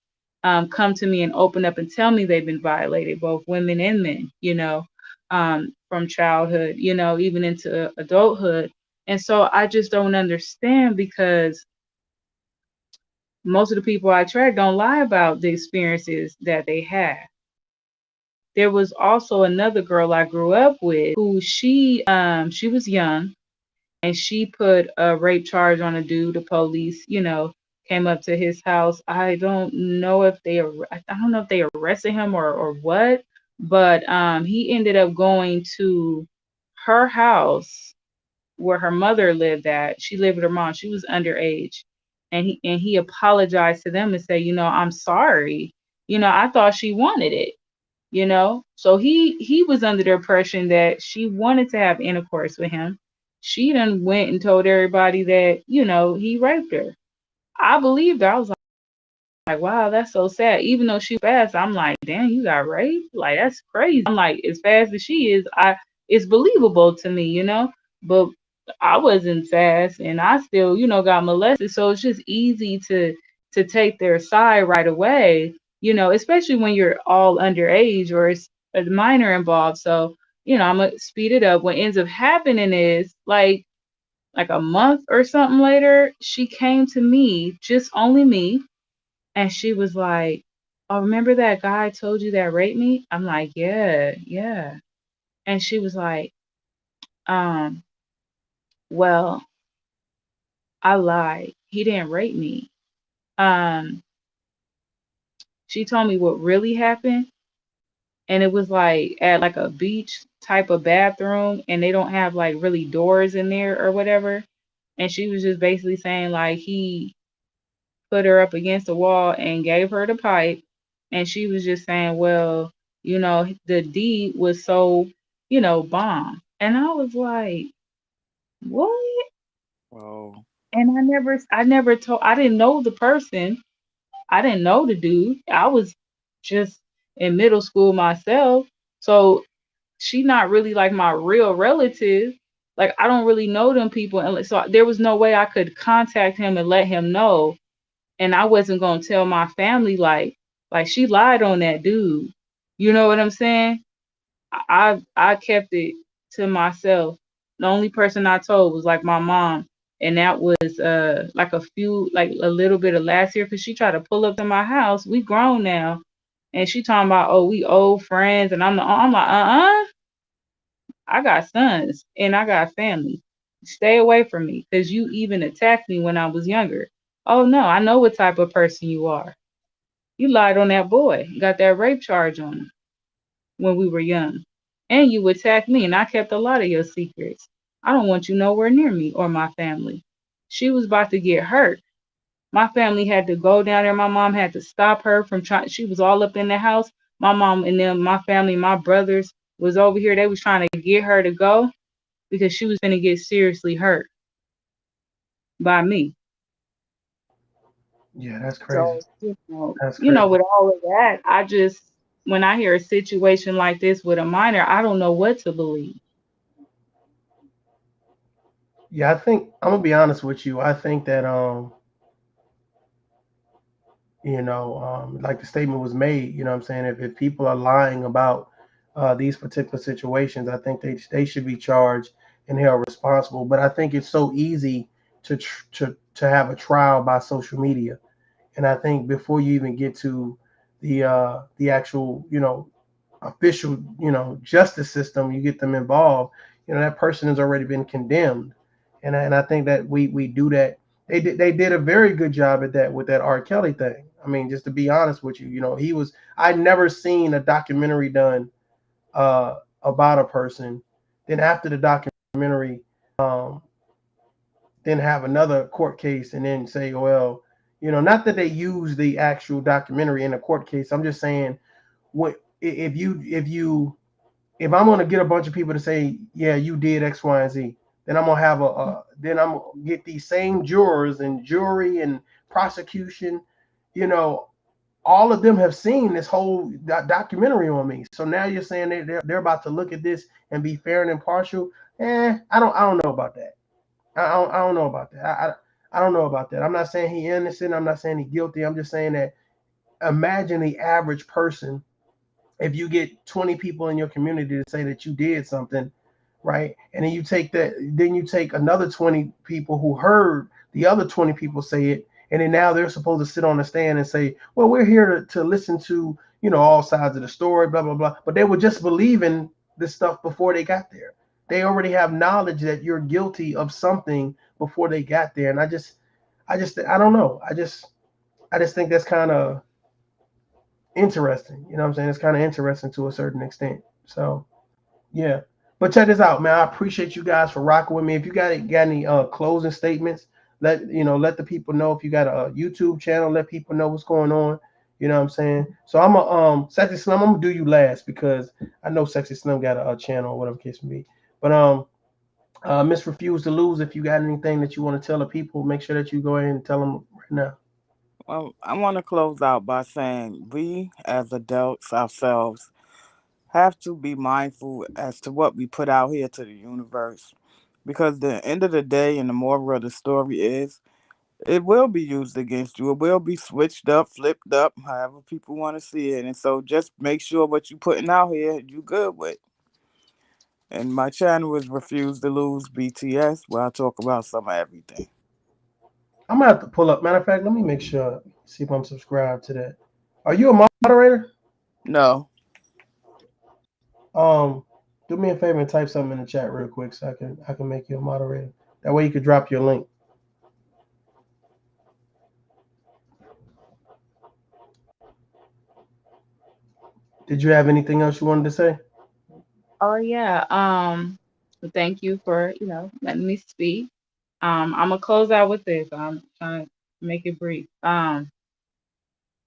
come to me and open up and tell me they've been violated, both women and men, from childhood, even into adulthood. And so I just don't understand because Most of the people I track don't lie about the experiences that they have. There was also another girl I grew up with who she was young and she put a rape charge on a dude. The police, came up to his house. I don't know if they arrested him or what, but he ended up going to her house where her mother lived at. She lived with her mom. She was underage. And he apologized to them and said, I'm sorry. I thought she wanted it. So he was under the impression that she wanted to have intercourse with him. She then went and told everybody that, he raped her. I believed her. I was like, wow, that's so sad. Even though she was fast, I'm like, damn, you got raped? Like, that's crazy. I'm like, as fast as she is, it's believable to me. But I wasn't fast and I still, got molested. So it's just easy to take their side right away, especially when you're all underage or it's a minor involved. So, I'm gonna speed it up. What ends up happening is like a month or something later, she came to me, just only me, and she was like, "Oh, remember that guy I told you that raped me?" I'm like, "Yeah, yeah." And she was like, um, "Well, I lied. He didn't rape me." Um, she told me what really happened, and it was like at like a beach type of bathroom, and they don't have like really doors in there or whatever. And she was just basically saying like he put her up against the wall and gave her the pipe. And she was just saying, well, the deed was so, bomb. And I was like, what? Wow. And I didn't know the person. I didn't know the dude. I was just in middle school myself. So she not really like my real relative. Like I don't really know them people. And so there was no way I could contact him and let him know, and I wasn't gonna tell my family like she lied on that dude. You know what I'm saying? I kept it to myself. The only person I told was like my mom, and that was like a little bit of last year because she tried to pull up to my house. We grown now, and she talking about, oh, we old friends, and I'm like I got sons and I got family. Stay away from me because you even attacked me when I was younger. Oh no, I know what type of person you are. You lied on that boy, got that rape charge on him when we were young. And you attacked me, and I kept a lot of your secrets. I don't want you nowhere near me or my family. She was about to get hurt. My family had to go down there. My mom had to stop her from trying. She was all up in the house. My mom and them, my family, my brothers was over here. They was trying to get her to go because she was going to get seriously hurt by me. Yeah, that's crazy. So, That's crazy. with all of that, when I hear a situation like this with a minor, I don't know what to believe. Yeah, I think I'm gonna be honest with you. I think that like the statement was made, you know what I'm saying, if people are lying about these particular situations, I think they should be charged and held responsible. But I think it's so easy to have a trial by social media. And I think before you even get to the actual, official, justice system, you get them involved, that person has already been condemned. And I think that we do that. They did a very good job at that with that R. Kelly thing. I mean, just to be honest with you, I never seen a documentary done about a person. Then after the documentary, um, then have another court case and then say, well, not that they use the actual documentary in a court case. I'm just saying, what if I'm gonna get a bunch of people to say, yeah, you did X, Y, and Z, then I'm gonna have then I'm gonna get these same jurors and jury and prosecution, you know, all of them have seen this whole documentary on me. So now you're saying they're about to look at this and be fair and impartial. I don't know about that. I don't know about that. I don't know about that. I'm not saying he innocent. I'm not saying he guilty. I'm just saying that imagine the average person, if you get 20 people in your community to say that you did something, right? And then you take another 20 people who heard the other 20 people say it, And then now they're supposed to sit on the stand and say, well, we're here to listen to, all sides of the story, blah, blah, blah. But they were just believing this stuff before they got there. They already have knowledge that you're guilty of something before they got there. And I don't know. I just think that's kind of interesting. You know what I'm saying? It's kind of interesting to a certain extent. So yeah. But check this out, man. I appreciate you guys for rocking with me. If you got any closing statements, let the people know. If you got a YouTube channel, let people know what's going on. You know what I'm saying? So I'm a Sexy Slim, I'm gonna do you last because I know Sexy Slim got a channel or whatever the case may be. But Miss Refuse to Lose, if you got anything that you want to tell the people, make sure that you go ahead and tell them right now. Well, I want to close out by saying we as adults ourselves have to be mindful as to what we put out here to the universe. Because the end of the day and the moral of the story is it will be used against you. It will be switched up, flipped up, however people want to see it. And so just make sure what you're putting out here you good with. And my channel is Refuse to Lose BTS, where I talk about some of everything. I'm gonna have to pull up. Matter of fact, let me make sure, see if I'm subscribed to that. Are you a moderator? No. Um, do me a favor and type something in the chat real quick so I can make you a moderator. That way you could drop your link. Did you have anything else you wanted to say? Oh yeah. Thank you for, letting me speak. I'm gonna close out with this. I'm trying to make it brief. I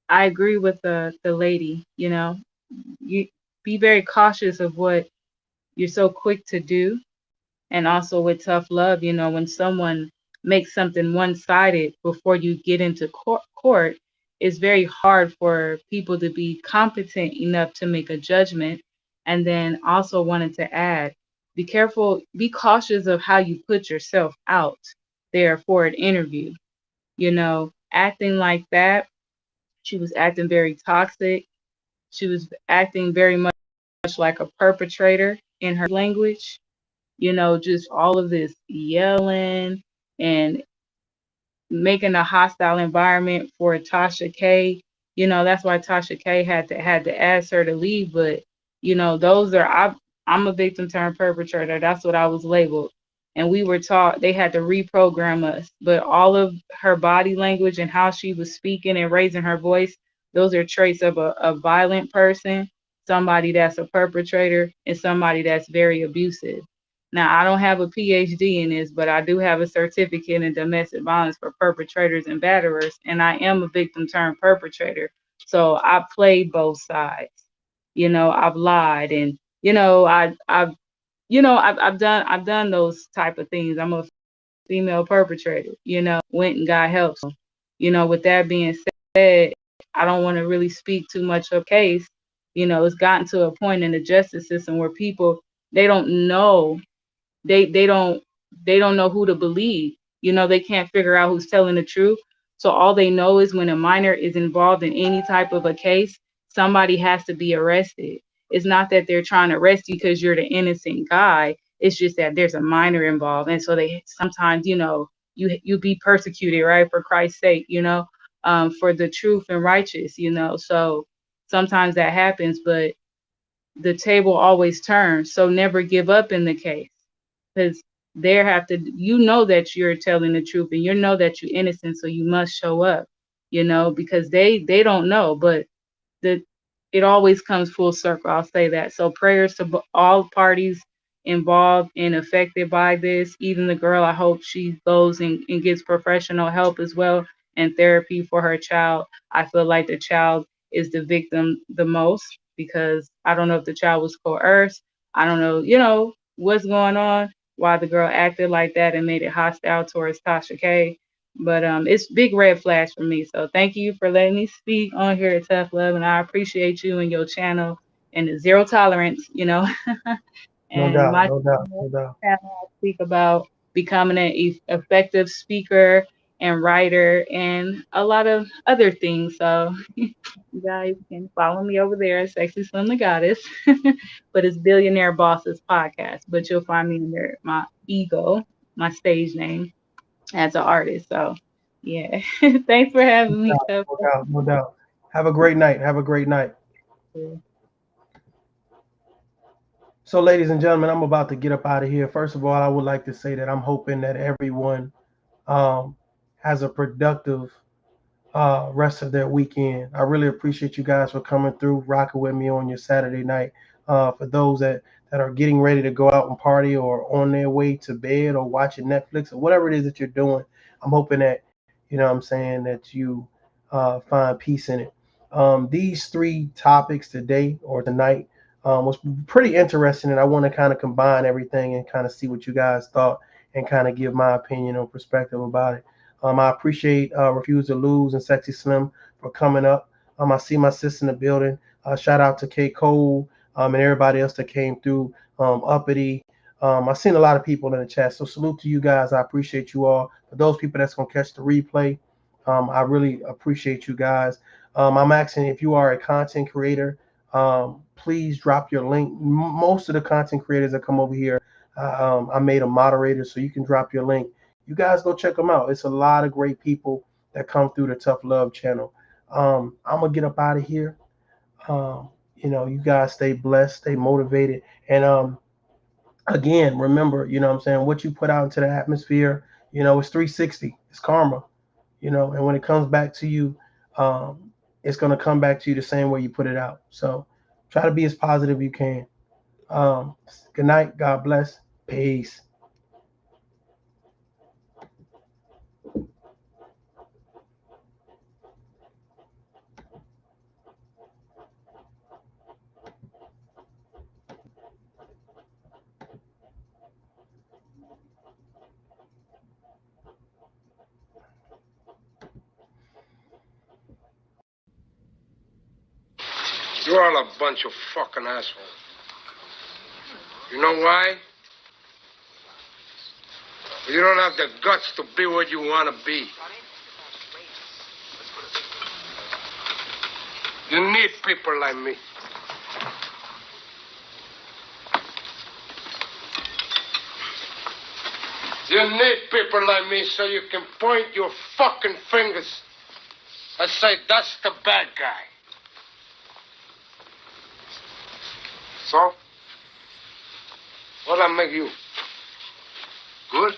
agree with the lady, you be very cautious of what you're so quick to do, and also with tough love, when someone makes something one-sided before you get into court, it's very hard for people to be competent enough to make a judgment. And then also wanted to add, be careful, be cautious of how you put yourself out there for an interview. Acting like that, she was acting very toxic. She was acting very much like a perpetrator in her language, just all of this yelling and making a hostile environment for Tasha K. That's why Tasha K had to ask her to leave. But those are I'm a victim turned perpetrator. That's what I was labeled. And we were taught they had to reprogram us. But all of her body language and how she was speaking and raising her voice, those are traits of a violent person, somebody that's a perpetrator, and somebody that's very abusive. Now, I don't have a PhD in this, but I do have a certificate in domestic violence for perpetrators and batterers, and I am a victim turned perpetrator. So I played both sides. I've lied, and I've done those type of things. I'm a female perpetrator. Went and got help. So, with that being said, I don't want to really speak too much of case. It's gotten to a point in the justice system where people they don't know they don't know who to believe. They can't figure out who's telling the truth. So all they know is when a minor is involved in any type of a case, somebody has to be arrested. It's not that they're trying to arrest you because you're the innocent guy. It's just that there's a minor involved, and so they sometimes, you be persecuted, right, for Christ's sake, for the truth and righteous, So sometimes that happens, but the table always turns. So never give up in the case, because there have to that you're telling the truth, and that you're innocent, so you must show up, because they don't know. But the it always comes full circle. I'll say that. So prayers to all parties involved and affected by this. Even the girl, I hope she goes and gets professional help as well, and therapy for her child. I feel like the child is the victim the most, because I don't know if the child was coerced. I don't know, what's going on, why the girl acted like that and made it hostile towards Tasha K. But it's big red flags for me. So thank you for letting me speak on here at Tough Love, and I appreciate you and your channel and the zero tolerance, No And doubt, my no doubt, no doubt. channel, I speak about becoming an effective speaker and writer and a lot of other things. So you guys can follow me over there at Sexy Slim the Goddess, but it's Billionaire Bosses Podcast. But you'll find me under my ego, my stage name as an artist. So Yeah. Thanks for having me, No Pepper. doubt, no doubt. Have a great night. Have a great night. So, ladies and gentlemen, I'm about to get up out of here. First of all, I would like to say that I'm hoping that everyone um, has a productive rest of their weekend. I really appreciate you guys for coming through, rocking with me on your Saturday night. For those that are getting ready to go out and party or on their way to bed or watching Netflix or whatever it is that you're doing, I'm hoping that, you know what I'm saying, that you find peace in it. These three topics today or tonight was pretty interesting, and I want to kind of combine everything and kind of see what you guys thought and kind of give my opinion or perspective about it. I appreciate Refuse to Lose and Sexy Slim for coming up. I see my sis in the building. Shout out to K. Cole and everybody else that came through. Uppity. I've seen a lot of people in the chat. So salute to you guys. I appreciate you all. For those people that's going to catch the replay, I really appreciate you guys. I'm asking if you are a content creator, please drop your link. Most of the content creators that come over here, I made a moderator so you can drop your link. You guys go check them out. It's a lot of great people that come through the Tough Love channel. I'm gonna get up out of here. You guys stay blessed, stay motivated, and again, remember, you know what I'm saying, what you put out into the atmosphere, it's 360. It's karma, and when it comes back to you, it's gonna come back to you the same way you put it out. So try to be as positive you can. Good night. God bless. Peace. You're all a bunch of fucking assholes. You know why? You don't have the guts to be what you want to be. You need people like me. You need people like me so you can point your fucking fingers and say, that's the bad guy. So? What'll I make you? Good?